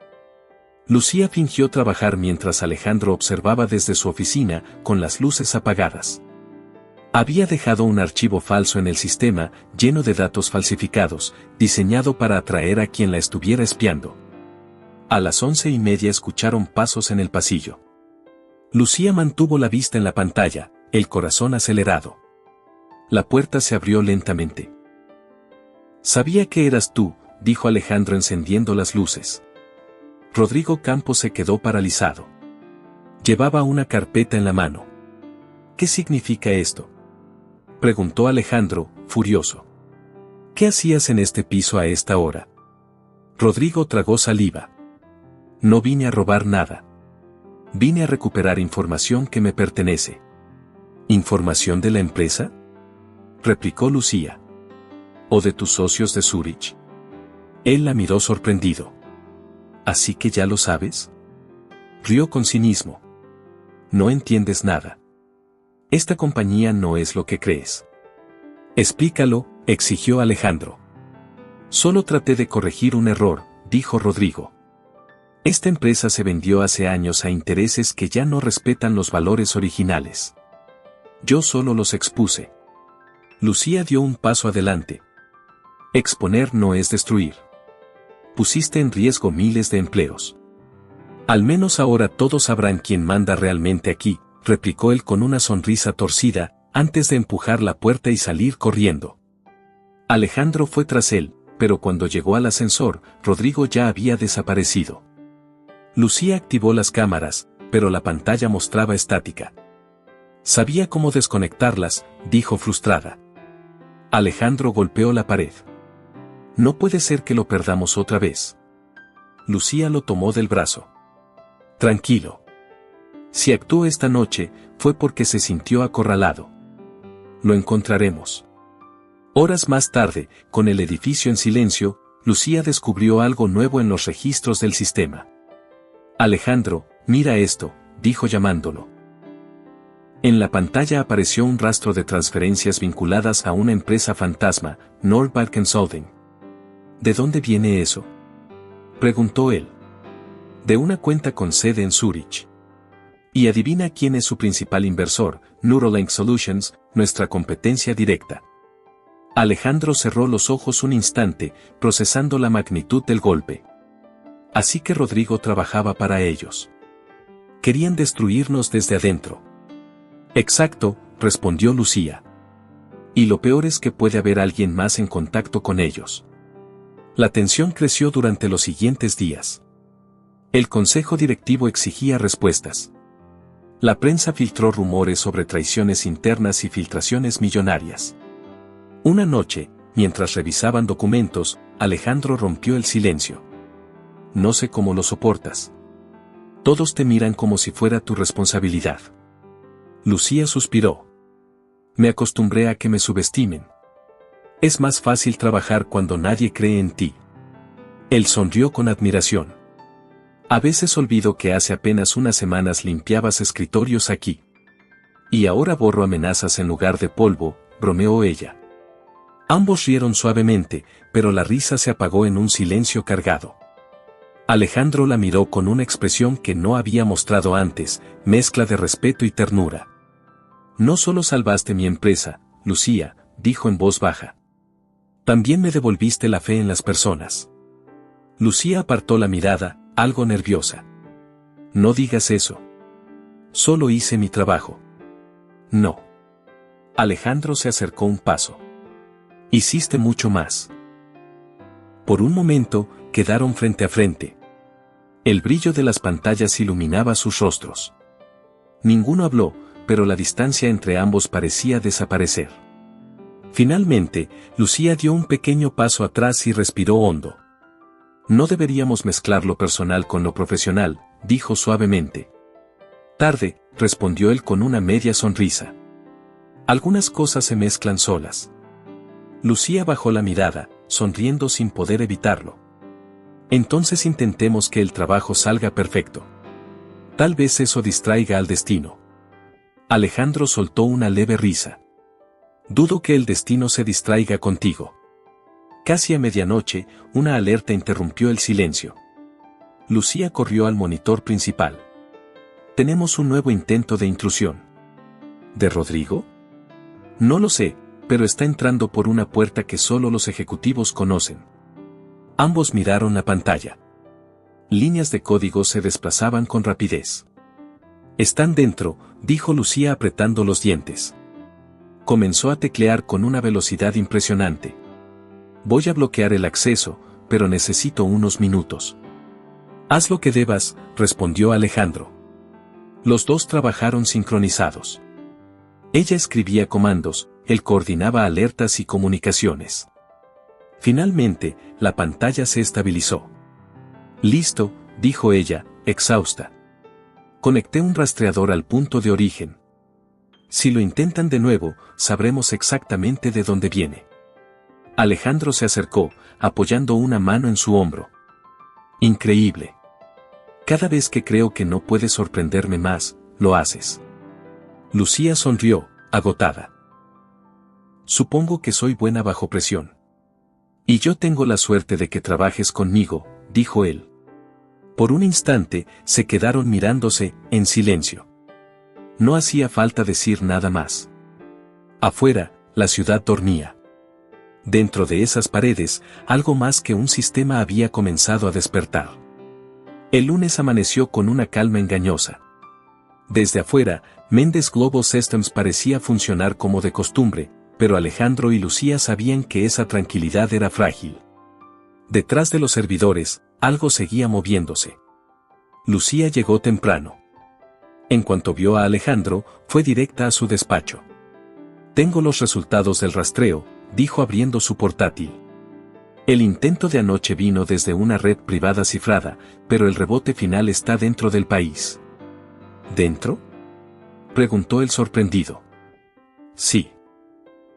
Lucía fingió trabajar mientras Alejandro observaba desde su oficina, con las luces apagadas. Había dejado un archivo falso en el sistema, lleno de datos falsificados, diseñado para atraer a quien la estuviera espiando. A las 11:30 escucharon pasos en el pasillo. Lucía mantuvo la vista en la pantalla, el corazón acelerado. La puerta se abrió lentamente. Sabía que eras tú, dijo Alejandro encendiendo las luces. Rodrigo Campos se quedó paralizado. Llevaba una carpeta en la mano. ¿Qué significa esto?, preguntó Alejandro, furioso. ¿Qué hacías en este piso a esta hora? Rodrigo tragó saliva. No vine a robar nada. Vine a recuperar información que me pertenece. ¿Información de la empresa?, replicó Lucía. ¿O de tus socios de Zurich? Él la miró sorprendido. ¿Así que ya lo sabes?, rió con cinismo. No entiendes nada. Esta compañía no es lo que crees. Explícalo, exigió Alejandro. Solo traté de corregir un error, dijo Rodrigo. Esta empresa se vendió hace años a intereses que ya no respetan los valores originales. Yo solo los expuse. Lucía dio un paso adelante. Exponer no es destruir. Pusiste en riesgo miles de empleos. Al menos ahora todos sabrán quién manda realmente aquí, replicó él con una sonrisa torcida, antes de empujar la puerta y salir corriendo. Alejandro fue tras él, pero cuando llegó al ascensor, Rodrigo ya había desaparecido. Lucía activó las cámaras, pero la pantalla mostraba estática. Sabía cómo desconectarlas, dijo frustrada. Alejandro golpeó la pared. No puede ser que lo perdamos otra vez. Lucía lo tomó del brazo. Tranquilo. Si actuó esta noche, fue porque se sintió acorralado. Lo encontraremos. Horas más tarde, con el edificio en silencio, Lucía descubrió algo nuevo en los registros del sistema. Alejandro, mira esto, dijo llamándolo. En la pantalla apareció un rastro de transferencias vinculadas a una empresa fantasma, Norberg Consulting. ¿De dónde viene eso?, preguntó él. De una cuenta con sede en Zúrich. Y adivina quién es su principal inversor, Neuralink Solutions, nuestra competencia directa. Alejandro cerró los ojos un instante, procesando la magnitud del golpe. Así que Rodrigo trabajaba para ellos. Querían destruirnos desde adentro. Exacto, respondió Lucía. Y lo peor es que puede haber alguien más en contacto con ellos. La tensión creció durante los siguientes días. El consejo directivo exigía respuestas. La prensa filtró rumores sobre traiciones internas y filtraciones millonarias. Una noche, mientras revisaban documentos, Alejandro rompió el silencio. No sé cómo lo soportas. Todos te miran como si fuera tu responsabilidad. Lucía suspiró. Me acostumbré a que me subestimen. Es más fácil trabajar cuando nadie cree en ti. Él sonrió con admiración. A veces olvido que hace apenas unas semanas limpiabas escritorios aquí. Y ahora borro amenazas en lugar de polvo, bromeó ella. Ambos rieron suavemente, pero la risa se apagó en un silencio cargado. Alejandro la miró con una expresión que no había mostrado antes, mezcla de respeto y ternura. No solo salvaste mi empresa, Lucía, dijo en voz baja. También me devolviste la fe en las personas. Lucía apartó la mirada, algo nerviosa. No digas eso. Solo hice mi trabajo. No. Alejandro se acercó un paso. Hiciste mucho más. Por un momento, quedaron frente a frente. El brillo de las pantallas iluminaba sus rostros. Ninguno habló, pero la distancia entre ambos parecía desaparecer. Finalmente, Lucía dio un pequeño paso atrás y respiró hondo. No deberíamos mezclar lo personal con lo profesional, dijo suavemente. Tarde, respondió él con una media sonrisa. Algunas cosas se mezclan solas. Lucía bajó la mirada, sonriendo sin poder evitarlo. Entonces intentemos que el trabajo salga perfecto. Tal vez eso distraiga al destino. Alejandro soltó una leve risa. Dudo que el destino se distraiga contigo. Casi a medianoche, una alerta interrumpió el silencio. Lucía corrió al monitor principal. Tenemos un nuevo intento de intrusión. ¿De Rodrigo? No lo sé, pero está entrando por una puerta que solo los ejecutivos conocen. Ambos miraron la pantalla. Líneas de código se desplazaban con rapidez. Están dentro, dijo Lucía apretando los dientes. Comenzó a teclear con una velocidad impresionante. Voy a bloquear el acceso, pero necesito unos minutos. Haz lo que debas, respondió Alejandro. Los dos trabajaron sincronizados. Ella escribía comandos, él coordinaba alertas y comunicaciones. Finalmente, la pantalla se estabilizó. Listo, dijo ella, exhausta. Conecté un rastreador al punto de origen. Si lo intentan de nuevo, sabremos exactamente de dónde viene. Alejandro se acercó, apoyando una mano en su hombro. Increíble. Cada vez que creo que no puedes sorprenderme más, lo haces. Lucía sonrió, agotada. Supongo que soy buena bajo presión. Y yo tengo la suerte de que trabajes conmigo, dijo él. Por un instante, se quedaron mirándose, en silencio. No hacía falta decir nada más. Afuera, la ciudad dormía. Dentro de esas paredes, algo más que un sistema había comenzado a despertar. El lunes amaneció con una calma engañosa. Desde afuera, Mendes Global Systems parecía funcionar como de costumbre, pero Alejandro y Lucía sabían que esa tranquilidad era frágil. Detrás de los servidores, algo seguía moviéndose. Lucía llegó temprano. En cuanto vio a Alejandro, fue directa a su despacho. Tengo los resultados del rastreo, dijo abriendo su portátil. El intento de anoche vino desde una red privada cifrada, pero el rebote final está dentro del país. ¿Dentro?, preguntó el sorprendido. Sí.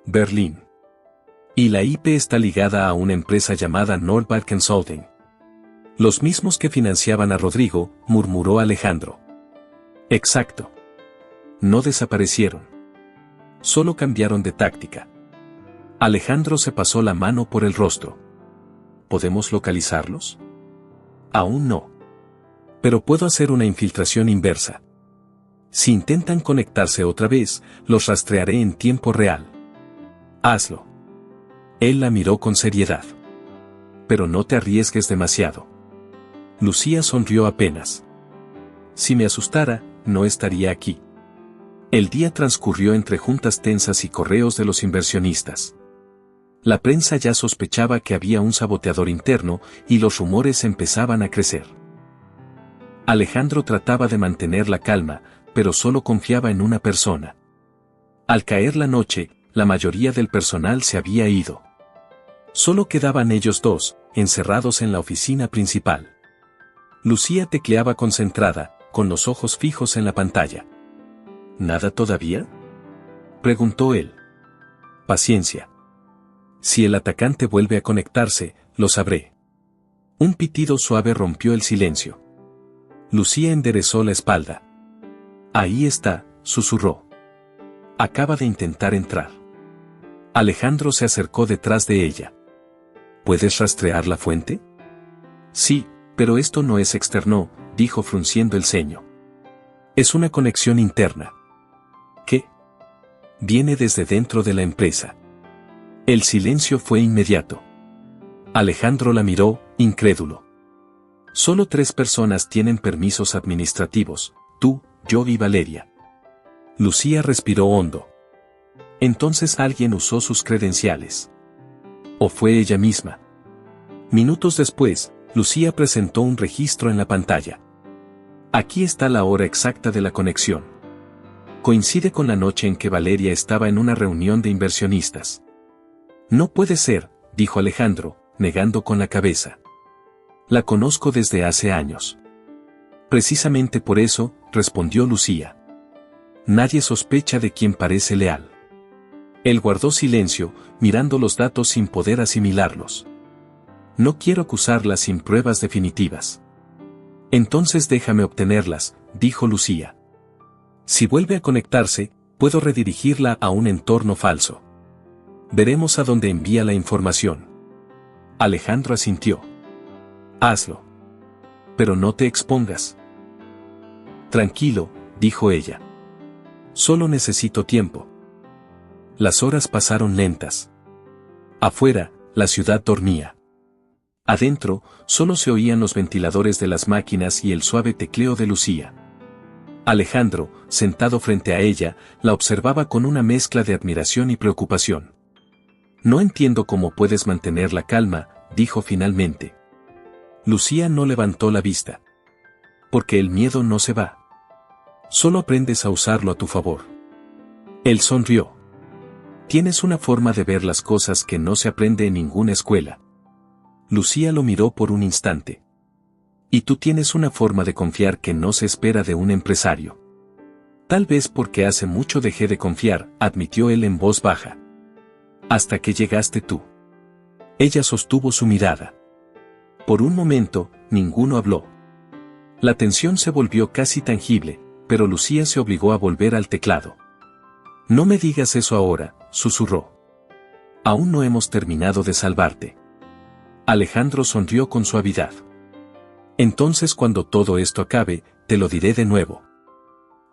Berlín. Y la IP está ligada a una empresa llamada Norberg Consulting. Los mismos que financiaban a Rodrigo, murmuró Alejandro. Exacto. No desaparecieron. Solo cambiaron de táctica. Alejandro se pasó la mano por el rostro. ¿Podemos localizarlos? Aún no. Pero puedo hacer una infiltración inversa. Si intentan conectarse otra vez, los rastrearé en tiempo real. Hazlo. Él la miró con seriedad. Pero no te arriesgues demasiado. Lucía sonrió apenas. Si me asustara, no estaría aquí. El día transcurrió entre juntas tensas y correos de los inversionistas. La prensa ya sospechaba que había un saboteador interno y los rumores empezaban a crecer. Alejandro trataba de mantener la calma, pero solo confiaba en una persona. Al caer la noche, la mayoría del personal se había ido. Solo quedaban ellos dos, encerrados en la oficina principal. Lucía tecleaba concentrada, con los ojos fijos en la pantalla. ¿Nada todavía?, preguntó él. Paciencia. Si el atacante vuelve a conectarse, lo sabré. Un pitido suave rompió el silencio. Lucía enderezó la espalda. Ahí está, susurró. Acaba de intentar entrar. Alejandro se acercó detrás de ella. ¿Puedes rastrear la fuente? Sí, pero esto no es externo, dijo frunciendo el ceño. Es una conexión interna. ¿Qué? Viene desde dentro de la empresa. El silencio fue inmediato. Alejandro la miró, incrédulo. Solo 3 personas tienen permisos administrativos, tú, yo y Valeria. Lucía respiró hondo. Entonces alguien usó sus credenciales. ¿O fue ella misma? Minutos después, Lucía presentó un registro en la pantalla. Aquí está la hora exacta de la conexión. Coincide con la noche en que Valeria estaba en una reunión de inversionistas. No puede ser, dijo Alejandro, negando con la cabeza. La conozco desde hace años. Precisamente por eso, respondió Lucía. Nadie sospecha de quien parece leal. Él guardó silencio, mirando los datos sin poder asimilarlos. No quiero acusarla sin pruebas definitivas. Entonces déjame obtenerlas, dijo Lucía. Si vuelve a conectarse, puedo redirigirla a un entorno falso. Veremos a dónde envía la información. Alejandro asintió. Hazlo. Pero no te expongas. Tranquilo, dijo ella. Solo necesito tiempo. Las horas pasaron lentas. Afuera, la ciudad dormía. Adentro, solo se oían los ventiladores de las máquinas y el suave tecleo de Lucía. Alejandro, sentado frente a ella, la observaba con una mezcla de admiración y preocupación. No entiendo cómo puedes mantener la calma, dijo finalmente. Lucía no levantó la vista. Porque el miedo no se va. Solo aprendes a usarlo a tu favor. Él sonrió. Tienes una forma de ver las cosas que no se aprende en ninguna escuela. Lucía lo miró por un instante. Y tú tienes una forma de confiar que no se espera de un empresario. Tal vez porque hace mucho dejé de confiar, admitió él en voz baja. Hasta que llegaste tú. Ella sostuvo su mirada. Por un momento, ninguno habló. La tensión se volvió casi tangible, pero Lucía se obligó a volver al teclado. No me digas eso ahora, susurró. Aún no hemos terminado de salvarte. Alejandro sonrió con suavidad. Entonces cuando todo esto acabe, te lo diré de nuevo.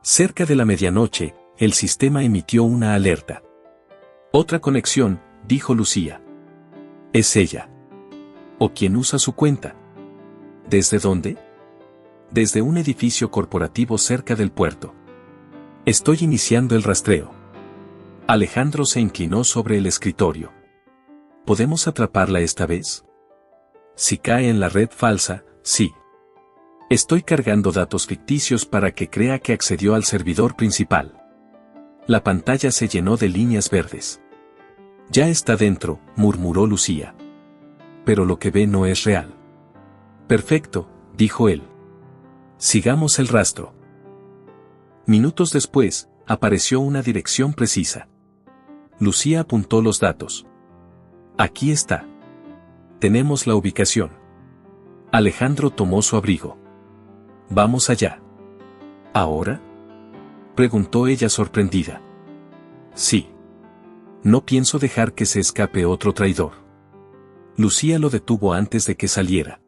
Cerca de la medianoche, el sistema emitió una alerta. Otra conexión, dijo Lucía. Es ella. ¿O quién usa su cuenta? ¿Desde dónde? Desde un edificio corporativo cerca del puerto. Estoy iniciando el rastreo. Alejandro se inclinó sobre el escritorio. ¿Podemos atraparla esta vez? Si cae en la red falsa, sí. Estoy cargando datos ficticios para que crea que accedió al servidor principal. La pantalla se llenó de líneas verdes. Ya está dentro, murmuró Lucía. Pero lo que ve no es real. Perfecto, dijo él. Sigamos el rastro. Minutos después, apareció una dirección precisa. Lucía apuntó los datos. Aquí está. Tenemos la ubicación. Alejandro tomó su abrigo. Vamos allá. ¿Ahora?, preguntó ella sorprendida. Sí. No pienso dejar que se escape otro traidor. Lucía lo detuvo antes de que saliera.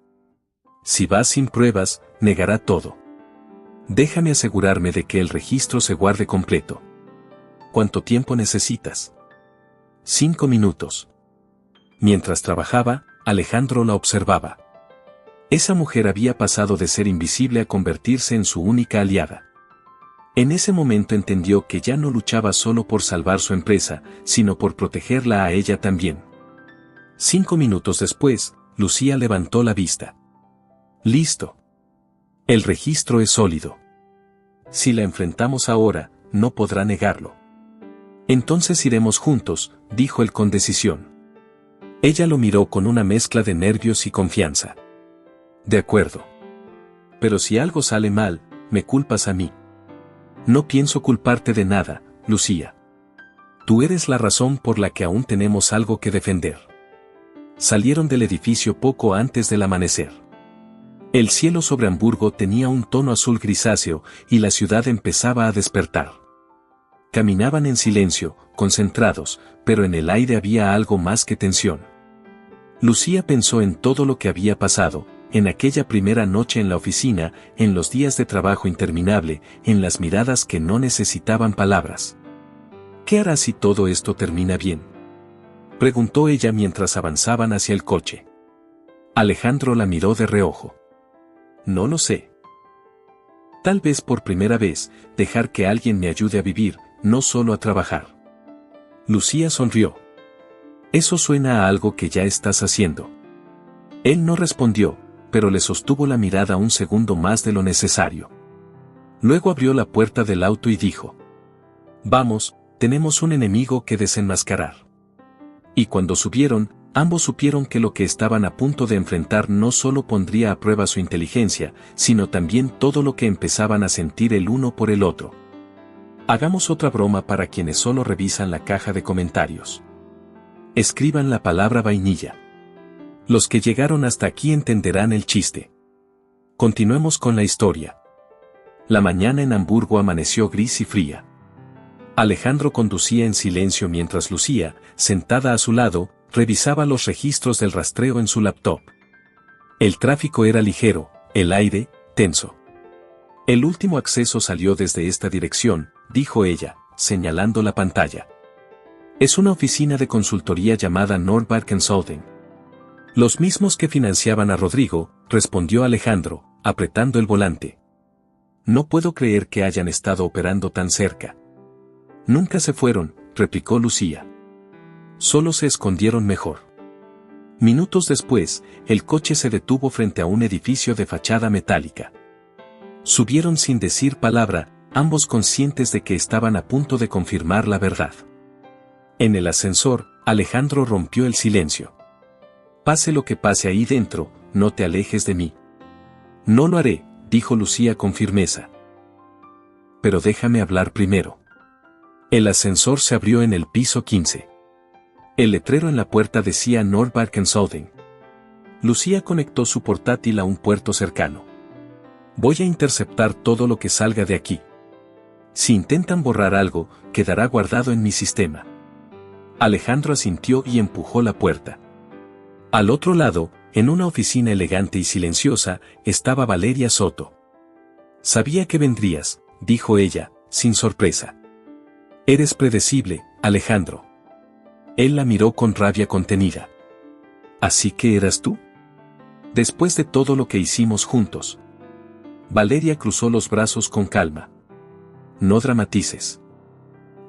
Si vas sin pruebas, negará todo. Déjame asegurarme de que el registro se guarde completo. ¿Cuánto tiempo necesitas? 5 minutos. Mientras trabajaba, Alejandro la observaba. Esa mujer había pasado de ser invisible a convertirse en su única aliada. En ese momento entendió que ya no luchaba solo por salvar su empresa, sino por protegerla a ella también. 5 minutos después, Lucía levantó la vista. Listo. El registro es sólido. Si la enfrentamos ahora, no podrá negarlo. Entonces iremos juntos, dijo él con decisión. Ella lo miró con una mezcla de nervios y confianza. De acuerdo. Pero si algo sale mal, me culpas a mí. No pienso culparte de nada, Lucía. Tú eres la razón por la que aún tenemos algo que defender. Salieron del edificio poco antes del amanecer. El cielo sobre Hamburgo tenía un tono azul grisáceo y la ciudad empezaba a despertar. Caminaban en silencio, concentrados, pero en el aire había algo más que tensión. Lucía pensó en todo lo que había pasado, en aquella primera noche en la oficina, en los días de trabajo interminable, en las miradas que no necesitaban palabras. ¿Qué hará si todo esto termina bien?, preguntó ella mientras avanzaban hacia el coche. Alejandro la miró de reojo. No lo sé. Tal vez por primera vez, dejar que alguien me ayude a vivir, no solo a trabajar. Lucía sonrió. Eso suena a algo que ya estás haciendo. Él no respondió, pero le sostuvo la mirada un segundo más de lo necesario. Luego abrió la puerta del auto y dijo: Vamos, tenemos un enemigo que desenmascarar. Y cuando subieron, ambos supieron que lo que estaban a punto de enfrentar no solo pondría a prueba su inteligencia, sino también todo lo que empezaban a sentir el uno por el otro. Hagamos otra broma para quienes solo revisan la caja de comentarios. Escriban la palabra vainilla. Los que llegaron hasta aquí entenderán el chiste. Continuemos con la historia. La mañana en Hamburgo amaneció gris y fría. Alejandro conducía en silencio mientras Lucía, sentada a su lado, revisaba los registros del rastreo en su laptop. El tráfico era ligero, el aire, tenso. El último acceso salió desde esta dirección, dijo ella, señalando la pantalla. Es una oficina de consultoría llamada Nordbad Consulting. Los mismos que financiaban a Rodrigo, respondió Alejandro, apretando el volante. No puedo creer que hayan estado operando tan cerca. Nunca se fueron, replicó Lucía. Solo se escondieron mejor. Minutos después, el coche se detuvo frente a un edificio de fachada metálica. Subieron sin decir palabra, ambos conscientes de que estaban a punto de confirmar la verdad. En el ascensor, Alejandro rompió el silencio. Pase lo que pase ahí dentro, no te alejes de mí. No lo haré, dijo Lucía con firmeza. Pero déjame hablar primero. El ascensor se abrió en el piso 15. El letrero en la puerta decía Nordbad Consulting. Lucía conectó su portátil a un puerto cercano. Voy a interceptar todo lo que salga de aquí. Si intentan borrar algo, quedará guardado en mi sistema. Alejandro asintió y empujó la puerta. Al otro lado, en una oficina elegante y silenciosa, estaba Valeria Soto. Sabía que vendrías, dijo ella, sin sorpresa. Eres predecible, Alejandro. Él la miró con rabia contenida. ¿Así que eras tú? Después de todo lo que hicimos juntos. Valeria cruzó los brazos con calma. No dramatices.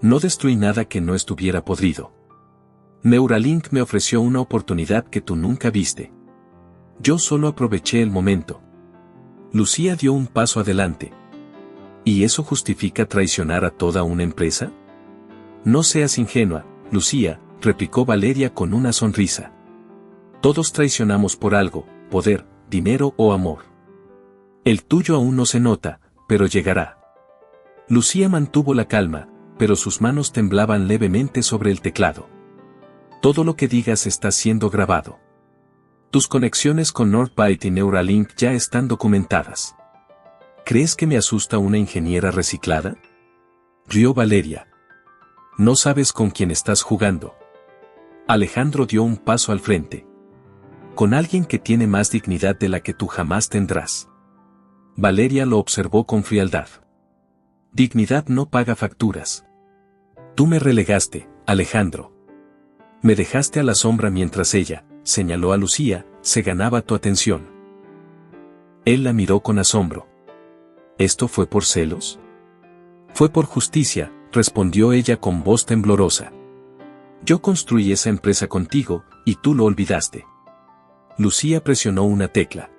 No destruí nada que no estuviera podrido. Neuralink me ofreció una oportunidad que tú nunca viste. Yo solo aproveché el momento. Lucía dio un paso adelante. ¿Y eso justifica traicionar a toda una empresa? No seas ingenua, Lucía, replicó Valeria con una sonrisa. Todos traicionamos por algo, poder, dinero o amor. El tuyo aún no se nota, pero llegará. Lucía mantuvo la calma, pero sus manos temblaban levemente sobre el teclado. Todo lo que digas está siendo grabado. Tus conexiones con Northbyte y Neuralink ya están documentadas. ¿Crees que me asusta una ingeniera reciclada? Rió Valeria. No sabes con quién estás jugando. Alejandro dio un paso al frente. Con alguien que tiene más dignidad de la que tú jamás tendrás. Valeria lo observó con frialdad. Dignidad no paga facturas. Tú me relegaste, Alejandro. Me dejaste a la sombra mientras ella, señaló a Lucía, se ganaba tu atención. Él la miró con asombro. ¿Esto fue por celos? Fue por justicia, respondió ella con voz temblorosa. Yo construí esa empresa contigo, y tú lo olvidaste. Lucía presionó una tecla.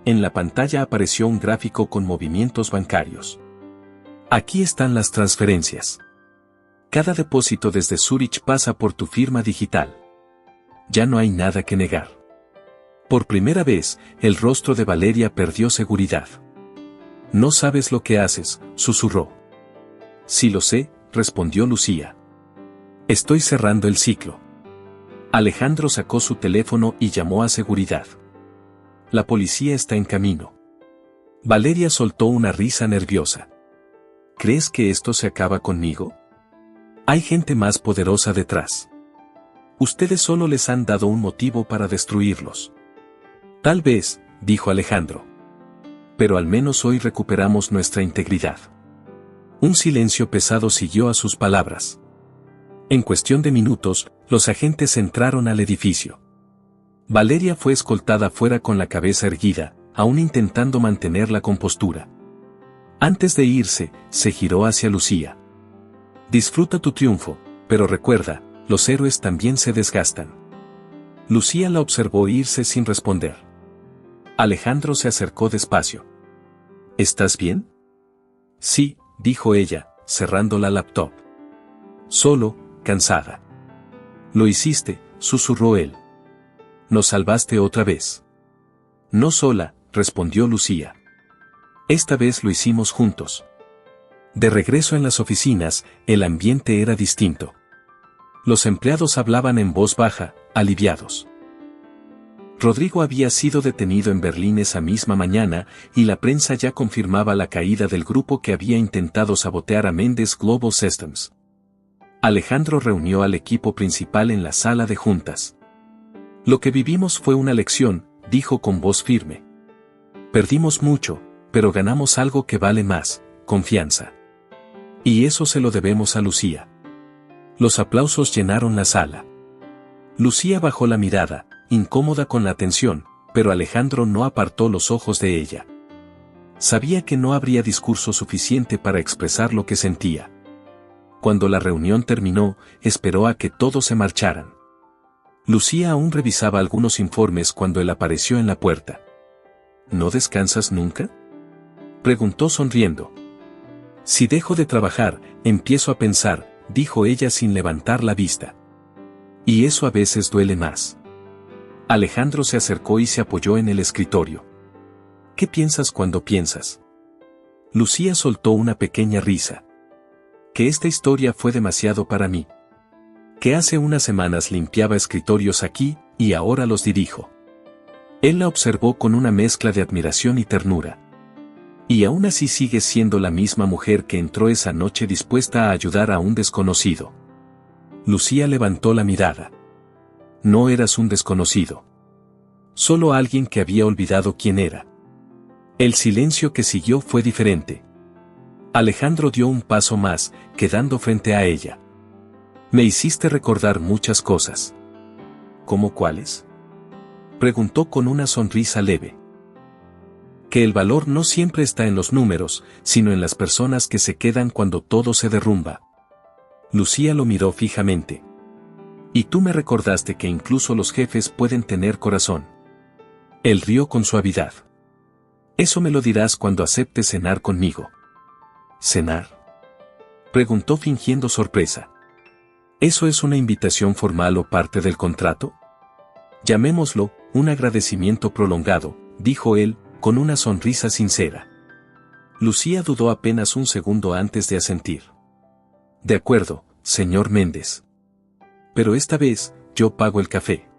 En la pantalla apareció un gráfico con movimientos bancarios. Aquí están las transferencias. Cada depósito desde Zurich pasa por tu firma digital. Ya no hay nada que negar. Por primera vez, el rostro de Valeria perdió seguridad. No sabes lo que haces, susurró. Sí lo sé, respondió Lucía. Estoy cerrando el ciclo. Alejandro sacó su teléfono y llamó a seguridad. La policía está en camino. Valeria soltó una risa nerviosa. ¿Crees que esto se acaba conmigo? Hay gente más poderosa detrás. Ustedes solo les han dado un motivo para destruirlos. Tal vez, dijo Alejandro. Pero al menos hoy recuperamos nuestra integridad. Un silencio pesado siguió a sus palabras. En cuestión de minutos, los agentes entraron al edificio. Valeria fue escoltada fuera con la cabeza erguida, aún intentando mantener la compostura. Antes de irse, se giró hacia Lucía. Disfruta tu triunfo, pero recuerda, los héroes también se desgastan. Lucía la observó irse sin responder. Alejandro se acercó despacio. ¿Estás bien? Sí, dijo ella, cerrando la laptop. Solo, cansada. Lo hiciste, susurró él. Nos salvaste otra vez. No sola, respondió Lucía. Esta vez lo hicimos juntos. De regreso en las oficinas, el ambiente era distinto. Los empleados hablaban en voz baja, aliviados. Rodrigo había sido detenido en Berlín esa misma mañana, y la prensa ya confirmaba la caída del grupo que había intentado sabotear a Mendes Global Systems. Alejandro reunió al equipo principal en la sala de juntas. Lo que vivimos fue una lección, dijo con voz firme. Perdimos mucho, pero ganamos algo que vale más, confianza. Y eso se lo debemos a Lucía. Los aplausos llenaron la sala. Lucía bajó la mirada, incómoda con la atención, pero Alejandro no apartó los ojos de ella. Sabía que no habría discurso suficiente para expresar lo que sentía. Cuando la reunión terminó, esperó a que todos se marcharan. Lucía aún revisaba algunos informes cuando él apareció en la puerta. ¿No descansas nunca?, preguntó sonriendo. Si dejo de trabajar, empiezo a pensar, dijo ella sin levantar la vista. Y eso a veces duele más. Alejandro se acercó y se apoyó en el escritorio. ¿Qué piensas cuando piensas? Lucía soltó una pequeña risa. Que esta historia fue demasiado para mí. Que hace unas semanas limpiaba escritorios aquí, y ahora los dirijo. Él la observó con una mezcla de admiración y ternura. Y aún así sigues siendo la misma mujer que entró esa noche dispuesta a ayudar a un desconocido. Lucía levantó la mirada. No eras un desconocido. Solo alguien que había olvidado quién era. El silencio que siguió fue diferente. Alejandro dio un paso más, quedando frente a ella. Me hiciste recordar muchas cosas. ¿Cómo cuáles?, preguntó con una sonrisa leve. Que el valor no siempre está en los números, sino en las personas que se quedan cuando todo se derrumba. Lucía lo miró fijamente. Y tú me recordaste que incluso los jefes pueden tener corazón. Él rió con suavidad. Eso me lo dirás cuando aceptes cenar conmigo. ¿Cenar?, preguntó fingiendo sorpresa. ¿Eso es una invitación formal o parte del contrato? Llamémoslo, un agradecimiento prolongado, dijo él, con una sonrisa sincera. Lucía dudó apenas un segundo antes de asentir. De acuerdo, señor Méndez. Pero esta vez, yo pago el café.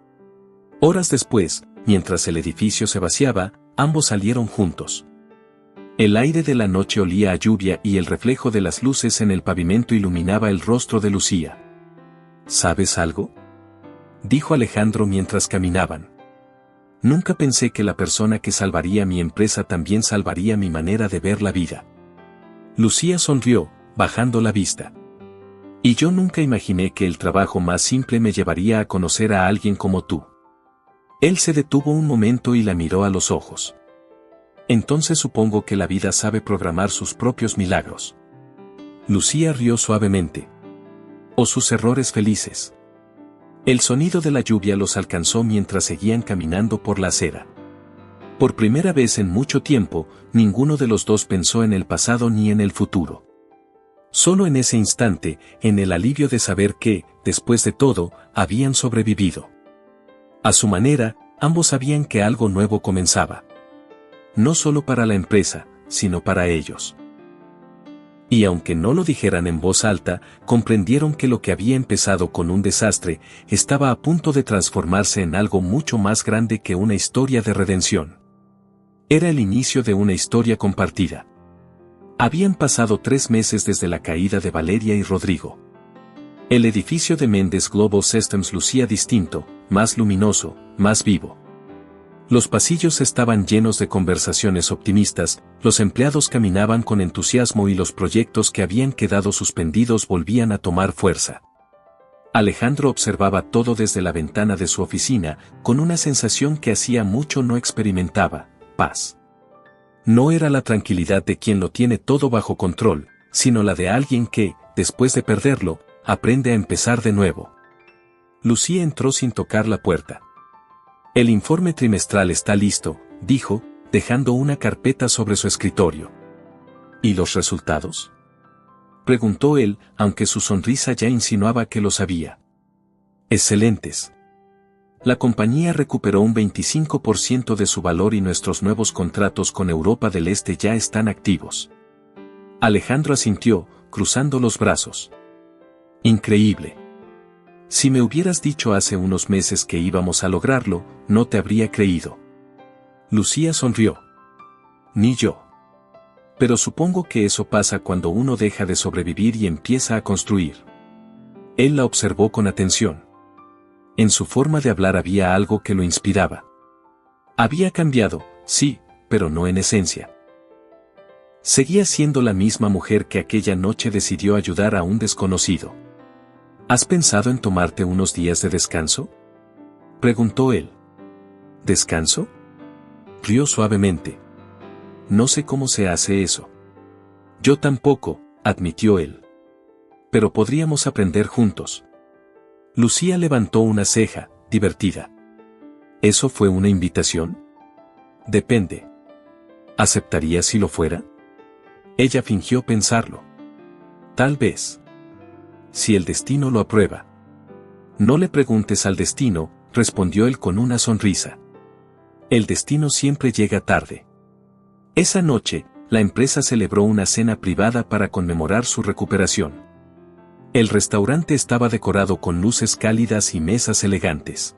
Horas después, mientras el edificio se vaciaba, ambos salieron juntos. El aire de la noche olía a lluvia y el reflejo de las luces en el pavimento iluminaba el rostro de Lucía. ¿Sabes algo?, dijo Alejandro mientras caminaban. Nunca pensé que la persona que salvaría mi empresa también salvaría mi manera de ver la vida. Lucía sonrió, bajando la vista. Y yo nunca imaginé que el trabajo más simple me llevaría a conocer a alguien como tú. Él se detuvo un momento y la miró a los ojos. Entonces supongo que la vida sabe programar sus propios milagros. Lucía rió suavemente. O sus errores felices. El sonido de la lluvia los alcanzó mientras seguían caminando por la acera. Por primera vez en mucho tiempo, ninguno de los dos pensó en el pasado ni en el futuro. Solo en ese instante, en el alivio de saber que, después de todo, habían sobrevivido. A su manera, ambos sabían que algo nuevo comenzaba. No solo para la empresa, sino para ellos. Y aunque no lo dijeran en voz alta, comprendieron que lo que había empezado con un desastre, estaba a punto de transformarse en algo mucho más grande que una historia de redención. Era el inicio de una historia compartida. Habían pasado 3 meses desde la caída de Valeria y Rodrigo. El edificio de Mendes Global Systems lucía distinto, más luminoso, más vivo. Los pasillos estaban llenos de conversaciones optimistas, los empleados caminaban con entusiasmo y los proyectos que habían quedado suspendidos volvían a tomar fuerza. Alejandro observaba todo desde la ventana de su oficina, con una sensación que hacía mucho no experimentaba: paz. No era la tranquilidad de quien lo tiene todo bajo control, sino la de alguien que, después de perderlo, aprende a empezar de nuevo. Lucía entró sin tocar la puerta. El informe trimestral está listo, dijo, dejando una carpeta sobre su escritorio. ¿Y los resultados?, preguntó él, aunque su sonrisa ya insinuaba que lo sabía. Excelentes. La compañía recuperó un 25% de su valor y nuestros nuevos contratos con Europa del Este ya están activos. Alejandro asintió, cruzando los brazos. Increíble. Si me hubieras dicho hace unos meses que íbamos a lograrlo, no te habría creído. Lucía sonrió. Ni yo. Pero supongo que eso pasa cuando uno deja de sobrevivir y empieza a construir. Él la observó con atención. En su forma de hablar había algo que lo inspiraba. Había cambiado, sí, pero no en esencia. Seguía siendo la misma mujer que aquella noche decidió ayudar a un desconocido. ¿Has pensado en tomarte unos días de descanso?, preguntó él. ¿Descanso?, rió suavemente. No sé cómo se hace eso. Yo tampoco, admitió él. Pero podríamos aprender juntos. Lucía levantó una ceja, divertida. ¿Eso fue una invitación? Depende. ¿Aceptarías si lo fuera? Ella fingió pensarlo. Tal vez. Si el destino lo aprueba. No le preguntes al destino, respondió él con una sonrisa. El destino siempre llega tarde. Esa noche, la empresa celebró una cena privada para conmemorar su recuperación. El restaurante estaba decorado con luces cálidas y mesas elegantes.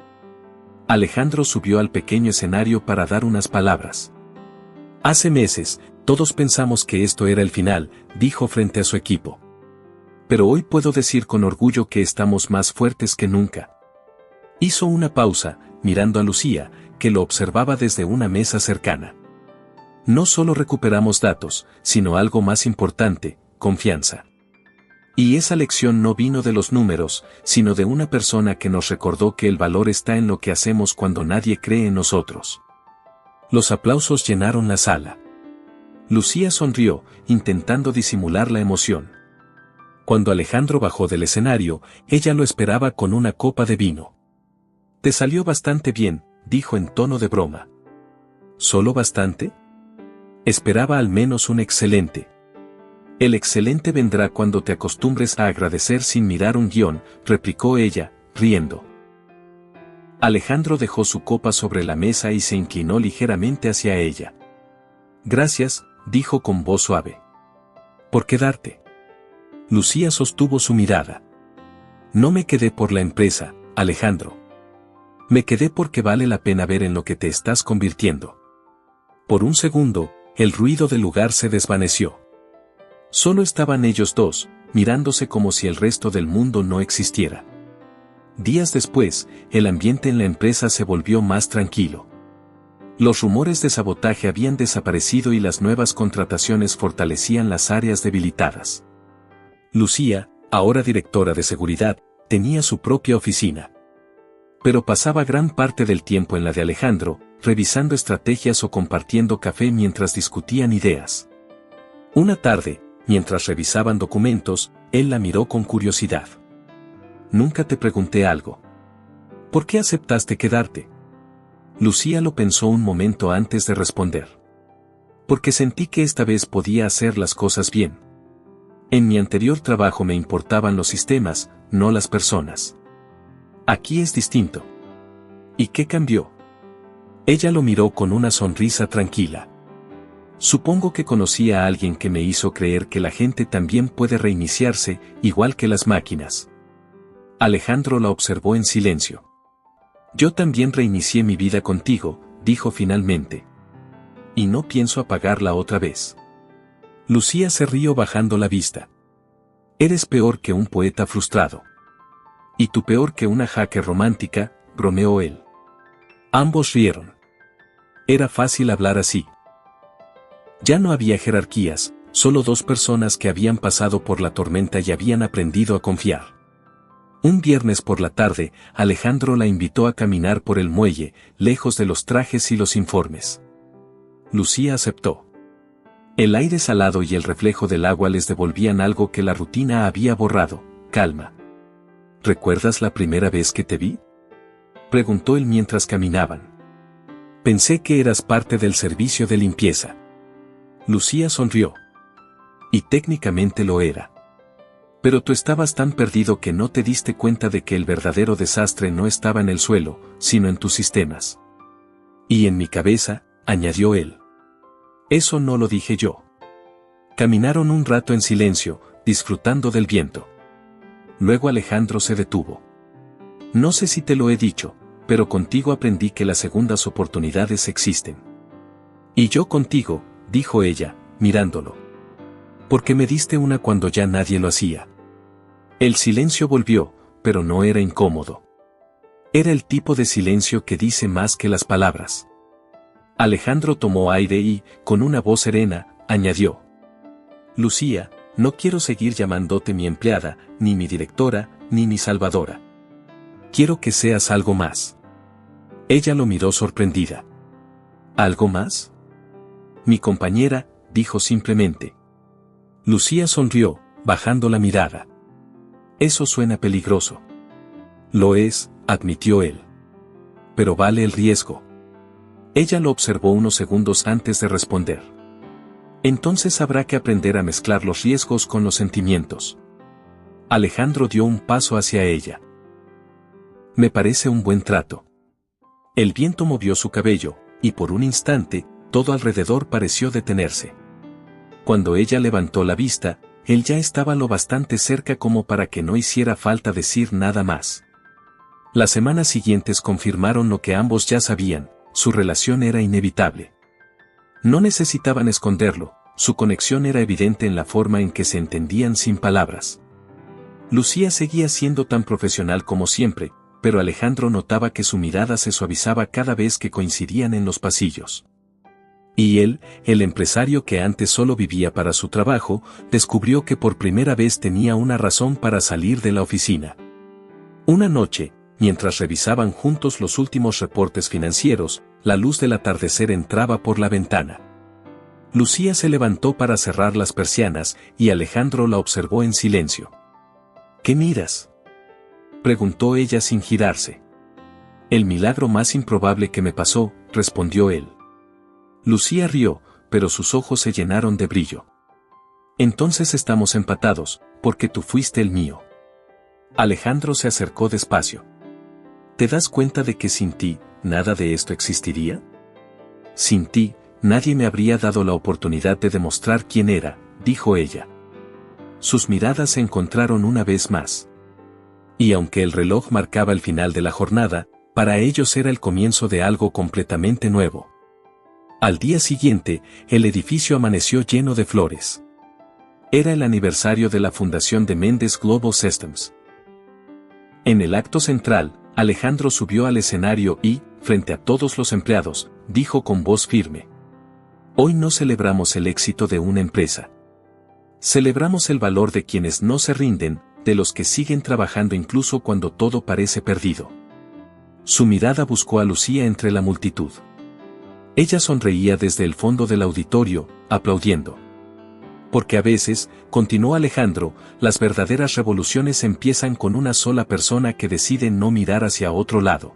Alejandro subió al pequeño escenario para dar unas palabras. Hace meses, todos pensamos que esto era el final, dijo frente a su equipo. Pero hoy puedo decir con orgullo que estamos más fuertes que nunca. Hizo una pausa, mirando a Lucía, que lo observaba desde una mesa cercana. No solo recuperamos datos, sino algo más importante, confianza. Y esa lección no vino de los números, sino de una persona que nos recordó que el valor está en lo que hacemos cuando nadie cree en nosotros. Los aplausos llenaron la sala. Lucía sonrió, intentando disimular la emoción. Cuando Alejandro bajó del escenario, ella lo esperaba con una copa de vino. «Te salió bastante bien», dijo en tono de broma. ¿Solo bastante? Esperaba al menos un excelente. El excelente vendrá cuando te acostumbres a agradecer sin mirar un guión, replicó ella, riendo. Alejandro dejó su copa sobre la mesa y se inclinó ligeramente hacia ella. Gracias, dijo con voz suave. ¿Por quedarte? Lucía sostuvo su mirada. No me quedé por la empresa, Alejandro. Me quedé porque vale la pena ver en lo que te estás convirtiendo. Por un segundo, el ruido del lugar se desvaneció. Solo estaban ellos dos, mirándose como si el resto del mundo no existiera. Días después, el ambiente en la empresa se volvió más tranquilo. Los rumores de sabotaje habían desaparecido y las nuevas contrataciones fortalecían las áreas debilitadas. Lucía, ahora directora de seguridad, tenía su propia oficina. Pero pasaba gran parte del tiempo en la de Alejandro, revisando estrategias o compartiendo café mientras discutían ideas. Una tarde, mientras revisaban documentos, él la miró con curiosidad. Nunca te pregunté algo. ¿Por qué aceptaste quedarte? Lucía lo pensó un momento antes de responder. Porque sentí que esta vez podía hacer las cosas bien. En mi anterior trabajo me importaban los sistemas, no las personas. Aquí es distinto. ¿Y qué cambió? Ella lo miró con una sonrisa tranquila. Supongo que conocí a alguien que me hizo creer que la gente también puede reiniciarse, igual que las máquinas. Alejandro la observó en silencio. Yo también reinicié mi vida contigo, dijo finalmente. Y no pienso apagarla otra vez. Lucía se rió bajando la vista. Eres peor que un poeta frustrado. Y tú peor que una hacker romántica, bromeó él. Ambos rieron. Era fácil hablar así. Ya no había jerarquías, solo dos personas que habían pasado por la tormenta y habían aprendido a confiar. Un viernes por la tarde, Alejandro la invitó a caminar por el muelle, lejos de los trajes y los informes. Lucía aceptó. El aire salado y el reflejo del agua les devolvían algo que la rutina había borrado, calma. ¿Recuerdas la primera vez que te vi? Preguntó él mientras caminaban. Pensé que eras parte del servicio de limpieza. Lucía sonrió. Y técnicamente lo era. Pero tú estabas tan perdido que no te diste cuenta de que el verdadero desastre no estaba en el suelo, sino en tus sistemas. Y en mi cabeza, añadió él. Eso no lo dije yo. Caminaron un rato en silencio, disfrutando del viento. Luego Alejandro se detuvo. No sé si te lo he dicho, pero contigo aprendí que las segundas oportunidades existen. Y yo contigo, dijo ella, mirándolo. Porque me diste una cuando ya nadie lo hacía. El silencio volvió, pero no era incómodo. Era el tipo de silencio que dice más que las palabras. Alejandro tomó aire y, con una voz serena, añadió. Lucía, no quiero seguir llamándote mi empleada, ni mi directora, ni mi salvadora. Quiero que seas algo más. Ella lo miró sorprendida. ¿Algo más? Mi compañera, dijo simplemente. Lucía sonrió, bajando la mirada. Eso suena peligroso. Lo es, admitió él. Pero vale el riesgo. Ella lo observó unos segundos antes de responder. Entonces habrá que aprender a mezclar los riesgos con los sentimientos. Alejandro dio un paso hacia ella. Me parece un buen trato. El viento movió su cabello, y por un instante, todo alrededor pareció detenerse. Cuando ella levantó la vista, él ya estaba lo bastante cerca como para que no hiciera falta decir nada más. Las semanas siguientes confirmaron lo que ambos ya sabían, su relación era inevitable. No necesitaban esconderlo, su conexión era evidente en la forma en que se entendían sin palabras. Lucía seguía siendo tan profesional como siempre, pero Alejandro notaba que su mirada se suavizaba cada vez que coincidían en los pasillos. Y él, el empresario que antes solo vivía para su trabajo, descubrió que por primera vez tenía una razón para salir de la oficina. Una noche, mientras revisaban juntos los últimos reportes financieros, la luz del atardecer entraba por la ventana. Lucía se levantó para cerrar las persianas, y Alejandro la observó en silencio. ¿Qué miras?, preguntó ella sin girarse. El milagro más improbable que me pasó, respondió él. Lucía rió, pero sus ojos se llenaron de brillo. Entonces estamos empatados, porque tú fuiste el mío. Alejandro se acercó despacio. ¿Te das cuenta de que sin ti, nada de esto existiría? Sin ti, nadie me habría dado la oportunidad de demostrar quién era, dijo ella. Sus miradas se encontraron una vez más. Y aunque el reloj marcaba el final de la jornada, para ellos era el comienzo de algo completamente nuevo. Al día siguiente, el edificio amaneció lleno de flores. Era el aniversario de la fundación de Mendes Global Systems. En el acto central, Alejandro subió al escenario y, frente a todos los empleados, dijo con voz firme: Hoy no celebramos el éxito de una empresa. Celebramos el valor de quienes no se rinden, de los que siguen trabajando incluso cuando todo parece perdido. Su mirada buscó a Lucía entre la multitud. Ella sonreía desde el fondo del auditorio, aplaudiendo. Porque a veces, continuó Alejandro, las verdaderas revoluciones empiezan con una sola persona que decide no mirar hacia otro lado.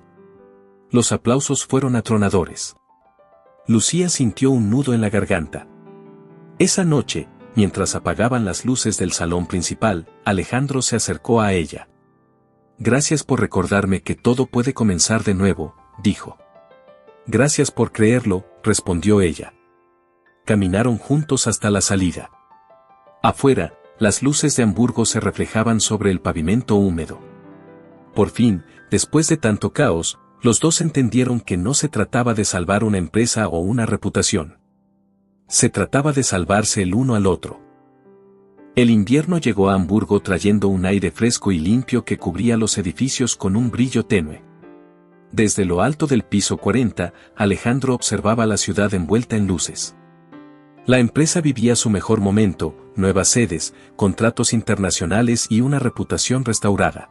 Los aplausos fueron atronadores. Lucía sintió un nudo en la garganta. Esa noche, mientras apagaban las luces del salón principal, Alejandro se acercó a ella. Gracias por recordarme que todo puede comenzar de nuevo, dijo. Gracias por creerlo, respondió ella. Caminaron juntos hasta la salida. Afuera, las luces de Hamburgo se reflejaban sobre el pavimento húmedo. Por fin, después de tanto caos, los dos entendieron que no se trataba de salvar una empresa o una reputación. Se trataba de salvarse el uno al otro. El invierno llegó a Hamburgo trayendo un aire fresco y limpio que cubría los edificios con un brillo tenue. Desde lo alto del piso 40, Alejandro observaba la ciudad envuelta en luces. La empresa vivía su mejor momento, nuevas sedes, contratos internacionales y una reputación restaurada.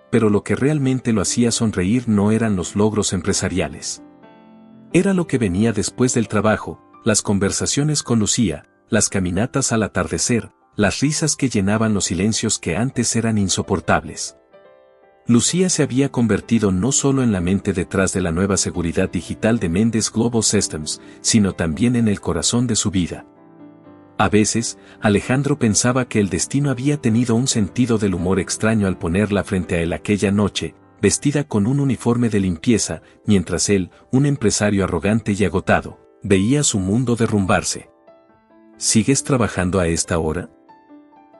Pero lo que realmente lo hacía sonreír no eran los logros empresariales. Era lo que venía después del trabajo, las conversaciones con Lucía, las caminatas al atardecer, las risas que llenaban los silencios que antes eran insoportables. Lucía se había convertido no solo en la mente detrás de la nueva seguridad digital de Mendes Global Systems, sino también en el corazón de su vida. A veces, Alejandro pensaba que el destino había tenido un sentido del humor extraño al ponerla frente a él aquella noche, vestida con un uniforme de limpieza, mientras él, un empresario arrogante y agotado, veía su mundo derrumbarse. ¿Sigues trabajando a esta hora?,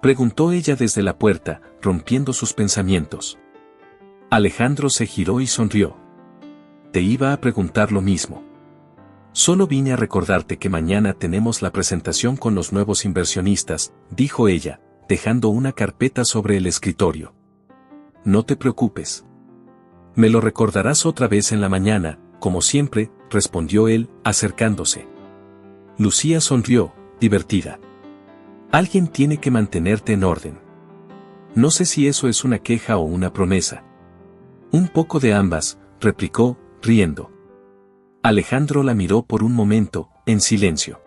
preguntó ella desde la puerta, rompiendo sus pensamientos. Alejandro se giró y sonrió. Te iba a preguntar lo mismo. Solo vine a recordarte que mañana tenemos la presentación con los nuevos inversionistas, dijo ella, dejando una carpeta sobre el escritorio. No te preocupes. Me lo recordarás otra vez en la mañana, como siempre, respondió él, acercándose. Lucía sonrió, divertida. Alguien tiene que mantenerte en orden. No sé si eso es una queja o una promesa. Un poco de ambas, replicó, riendo. Alejandro la miró por un momento, en silencio.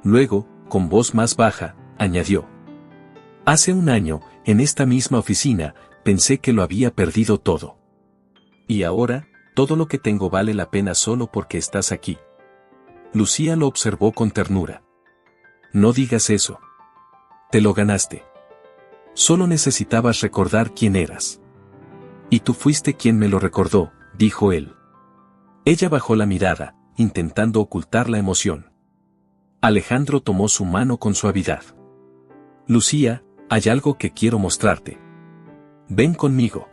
Luego, con voz más baja, añadió. Hace un año, en esta misma oficina, pensé que lo había perdido todo. Y ahora, todo lo que tengo vale la pena solo porque estás aquí. Lucía lo observó con ternura. No digas eso. Te lo ganaste. Solo necesitabas recordar quién eras. Y tú fuiste quien me lo recordó, dijo él. Ella bajó la mirada, intentando ocultar la emoción. Alejandro tomó su mano con suavidad. Lucía, hay algo que quiero mostrarte. Ven conmigo.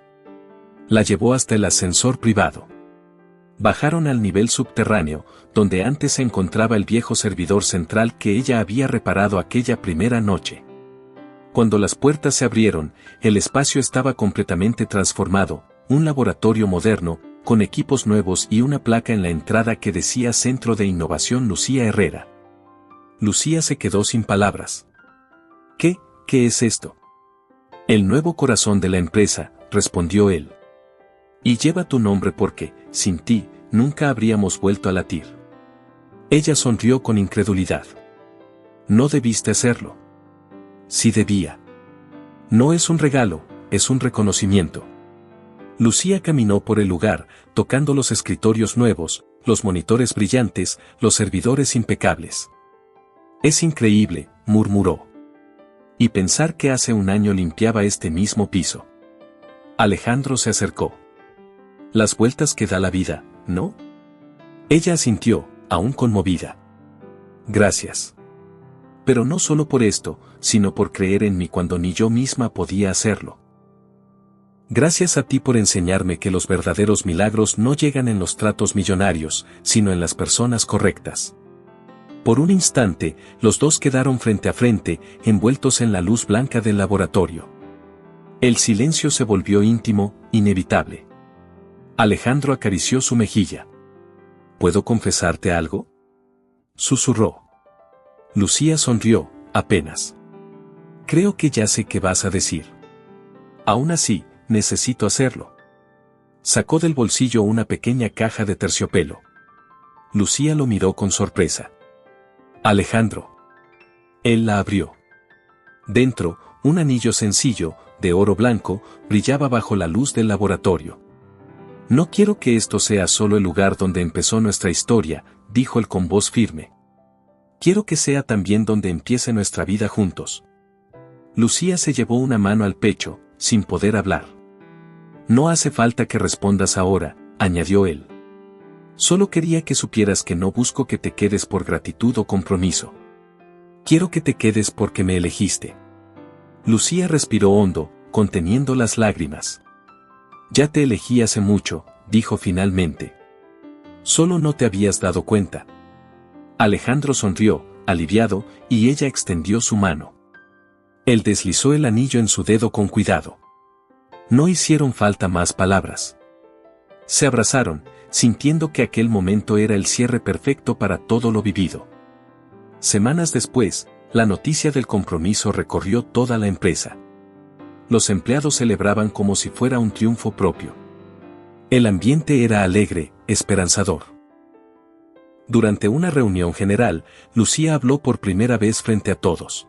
La llevó hasta el ascensor privado. Bajaron al nivel subterráneo, donde antes se encontraba el viejo servidor central que ella había reparado aquella primera noche. Cuando las puertas se abrieron, el espacio estaba completamente transformado, un laboratorio moderno, con equipos nuevos y una placa en la entrada que decía Centro de Innovación Lucía Herrera. Lucía se quedó sin palabras. ¿Qué es esto? El nuevo corazón de la empresa, respondió él. Y lleva tu nombre porque, sin ti, nunca habríamos vuelto a latir. Ella sonrió con incredulidad. No debiste hacerlo. Sí debía. No es un regalo, es un reconocimiento. Lucía caminó por el lugar, tocando los escritorios nuevos, los monitores brillantes, los servidores impecables. Es increíble, murmuró. Y pensar que hace un año limpiaba este mismo piso. Alejandro se acercó. Las vueltas que da la vida, ¿no? Ella asintió, aún conmovida. Gracias. Pero no solo por esto, sino por creer en mí cuando ni yo misma podía hacerlo. Gracias a ti por enseñarme que los verdaderos milagros no llegan en los tratos millonarios, sino en las personas correctas. Por un instante, los dos quedaron frente a frente, envueltos en la luz blanca del laboratorio. El silencio se volvió íntimo, inevitable. Alejandro acarició su mejilla. ¿Puedo confesarte algo?, susurró. Lucía sonrió, apenas. Creo que ya sé qué vas a decir. Aún así, necesito hacerlo. Sacó del bolsillo una pequeña caja de terciopelo. Lucía lo miró con sorpresa. Alejandro. Él la abrió. Dentro, un anillo sencillo, de oro blanco, brillaba bajo la luz del laboratorio. No quiero que esto sea solo el lugar donde empezó nuestra historia, dijo él con voz firme. Quiero que sea también donde empiece nuestra vida juntos. Lucía se llevó una mano al pecho, sin poder hablar. No hace falta que respondas ahora, añadió él. Solo quería que supieras que no busco que te quedes por gratitud o compromiso. Quiero que te quedes porque me elegiste. Lucía respiró hondo, conteniendo las lágrimas. Ya te elegí hace mucho, dijo finalmente. Solo no te habías dado cuenta. Alejandro sonrió, aliviado, y ella extendió su mano. Él deslizó el anillo en su dedo con cuidado. No hicieron falta más palabras. Se abrazaron, sintiendo que aquel momento era el cierre perfecto para todo lo vivido. Semanas después, la noticia del compromiso recorrió toda la empresa. Los empleados celebraban como si fuera un triunfo propio. El ambiente era alegre, esperanzador. Durante una reunión general, Lucía habló por primera vez frente a todos.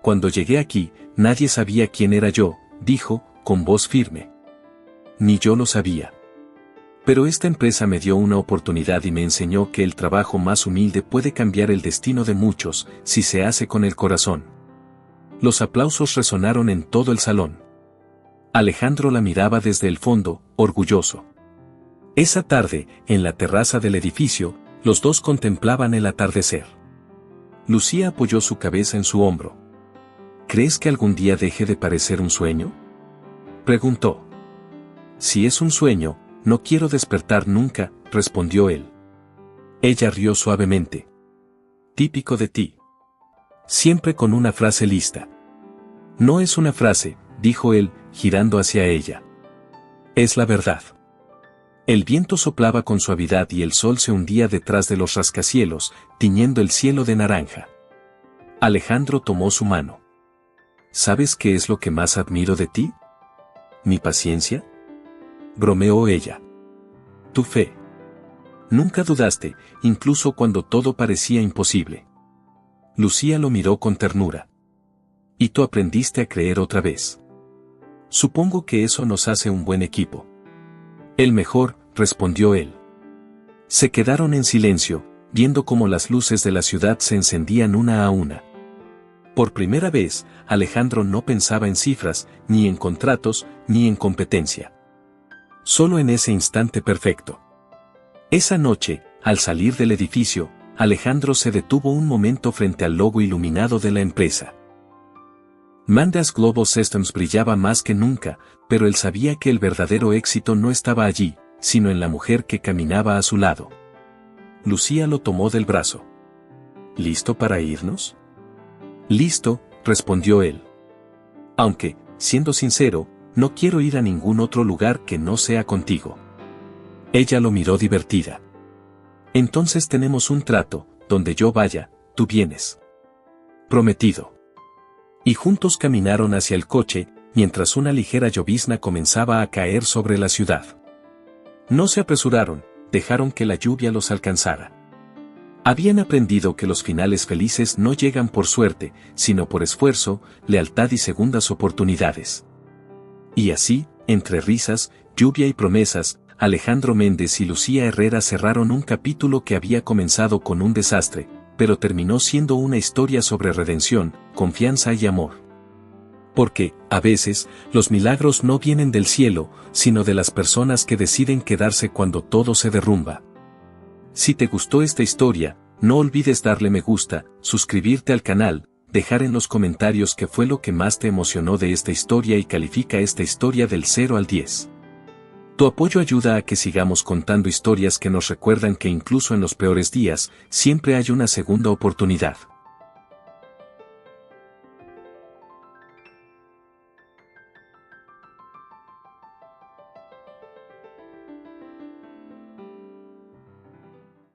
Cuando llegué aquí, nadie sabía quién era yo, dijo, con voz firme. Ni yo lo sabía. Pero esta empresa me dio una oportunidad y me enseñó que el trabajo más humilde puede cambiar el destino de muchos, si se hace con el corazón. Los aplausos resonaron en todo el salón. Alejandro la miraba desde el fondo, orgulloso. Esa tarde, en la terraza del edificio, los dos contemplaban el atardecer. Lucía apoyó su cabeza en su hombro. ¿Crees que algún día deje de parecer un sueño?, preguntó. Si es un sueño, no quiero despertar nunca, respondió él. Ella rió suavemente. Típico de ti. Siempre con una frase lista. No es una frase, dijo él, girando hacia ella. Es la verdad. El viento soplaba con suavidad y el sol se hundía detrás de los rascacielos, tiñendo el cielo de naranja. Alejandro tomó su mano. ¿Sabes qué es lo que más admiro de ti? ¿Mi paciencia?, bromeó ella. Tu fe. Nunca dudaste, incluso cuando todo parecía imposible. Lucía lo miró con ternura. Y tú aprendiste a creer otra vez. Supongo que eso nos hace un buen equipo. El mejor, respondió él. Se quedaron en silencio, viendo cómo las luces de la ciudad se encendían una a una. Por primera vez, Alejandro no pensaba en cifras, ni en contratos, ni en competencia. Solo en ese instante perfecto. Esa noche, al salir del edificio, Alejandro se detuvo un momento frente al logo iluminado de la empresa. Mandas Global Systems brillaba más que nunca, pero él sabía que el verdadero éxito no estaba allí, sino en la mujer que caminaba a su lado. Lucía lo tomó del brazo. ¿Listo para irnos? Listo, respondió él. Aunque, siendo sincero, no quiero ir a ningún otro lugar que no sea contigo. Ella lo miró divertida. Entonces tenemos un trato, donde yo vaya, tú vienes. Prometido. Y juntos caminaron hacia el coche, mientras una ligera llovizna comenzaba a caer sobre la ciudad. No se apresuraron, dejaron que la lluvia los alcanzara. Habían aprendido que los finales felices no llegan por suerte, sino por esfuerzo, lealtad y segundas oportunidades. Y así, entre risas, lluvia y promesas, Alejandro Méndez y Lucía Herrera cerraron un capítulo que había comenzado con un desastre, pero terminó siendo una historia sobre redención, confianza y amor. Porque, a veces, los milagros no vienen del cielo, sino de las personas que deciden quedarse cuando todo se derrumba. Si te gustó esta historia, no olvides darle me gusta, suscribirte al canal, dejar en los comentarios qué fue lo que más te emocionó de esta historia y califica esta historia del 0 al 10. Tu apoyo ayuda a que sigamos contando historias que nos recuerdan que incluso en los peores días, siempre hay una segunda oportunidad.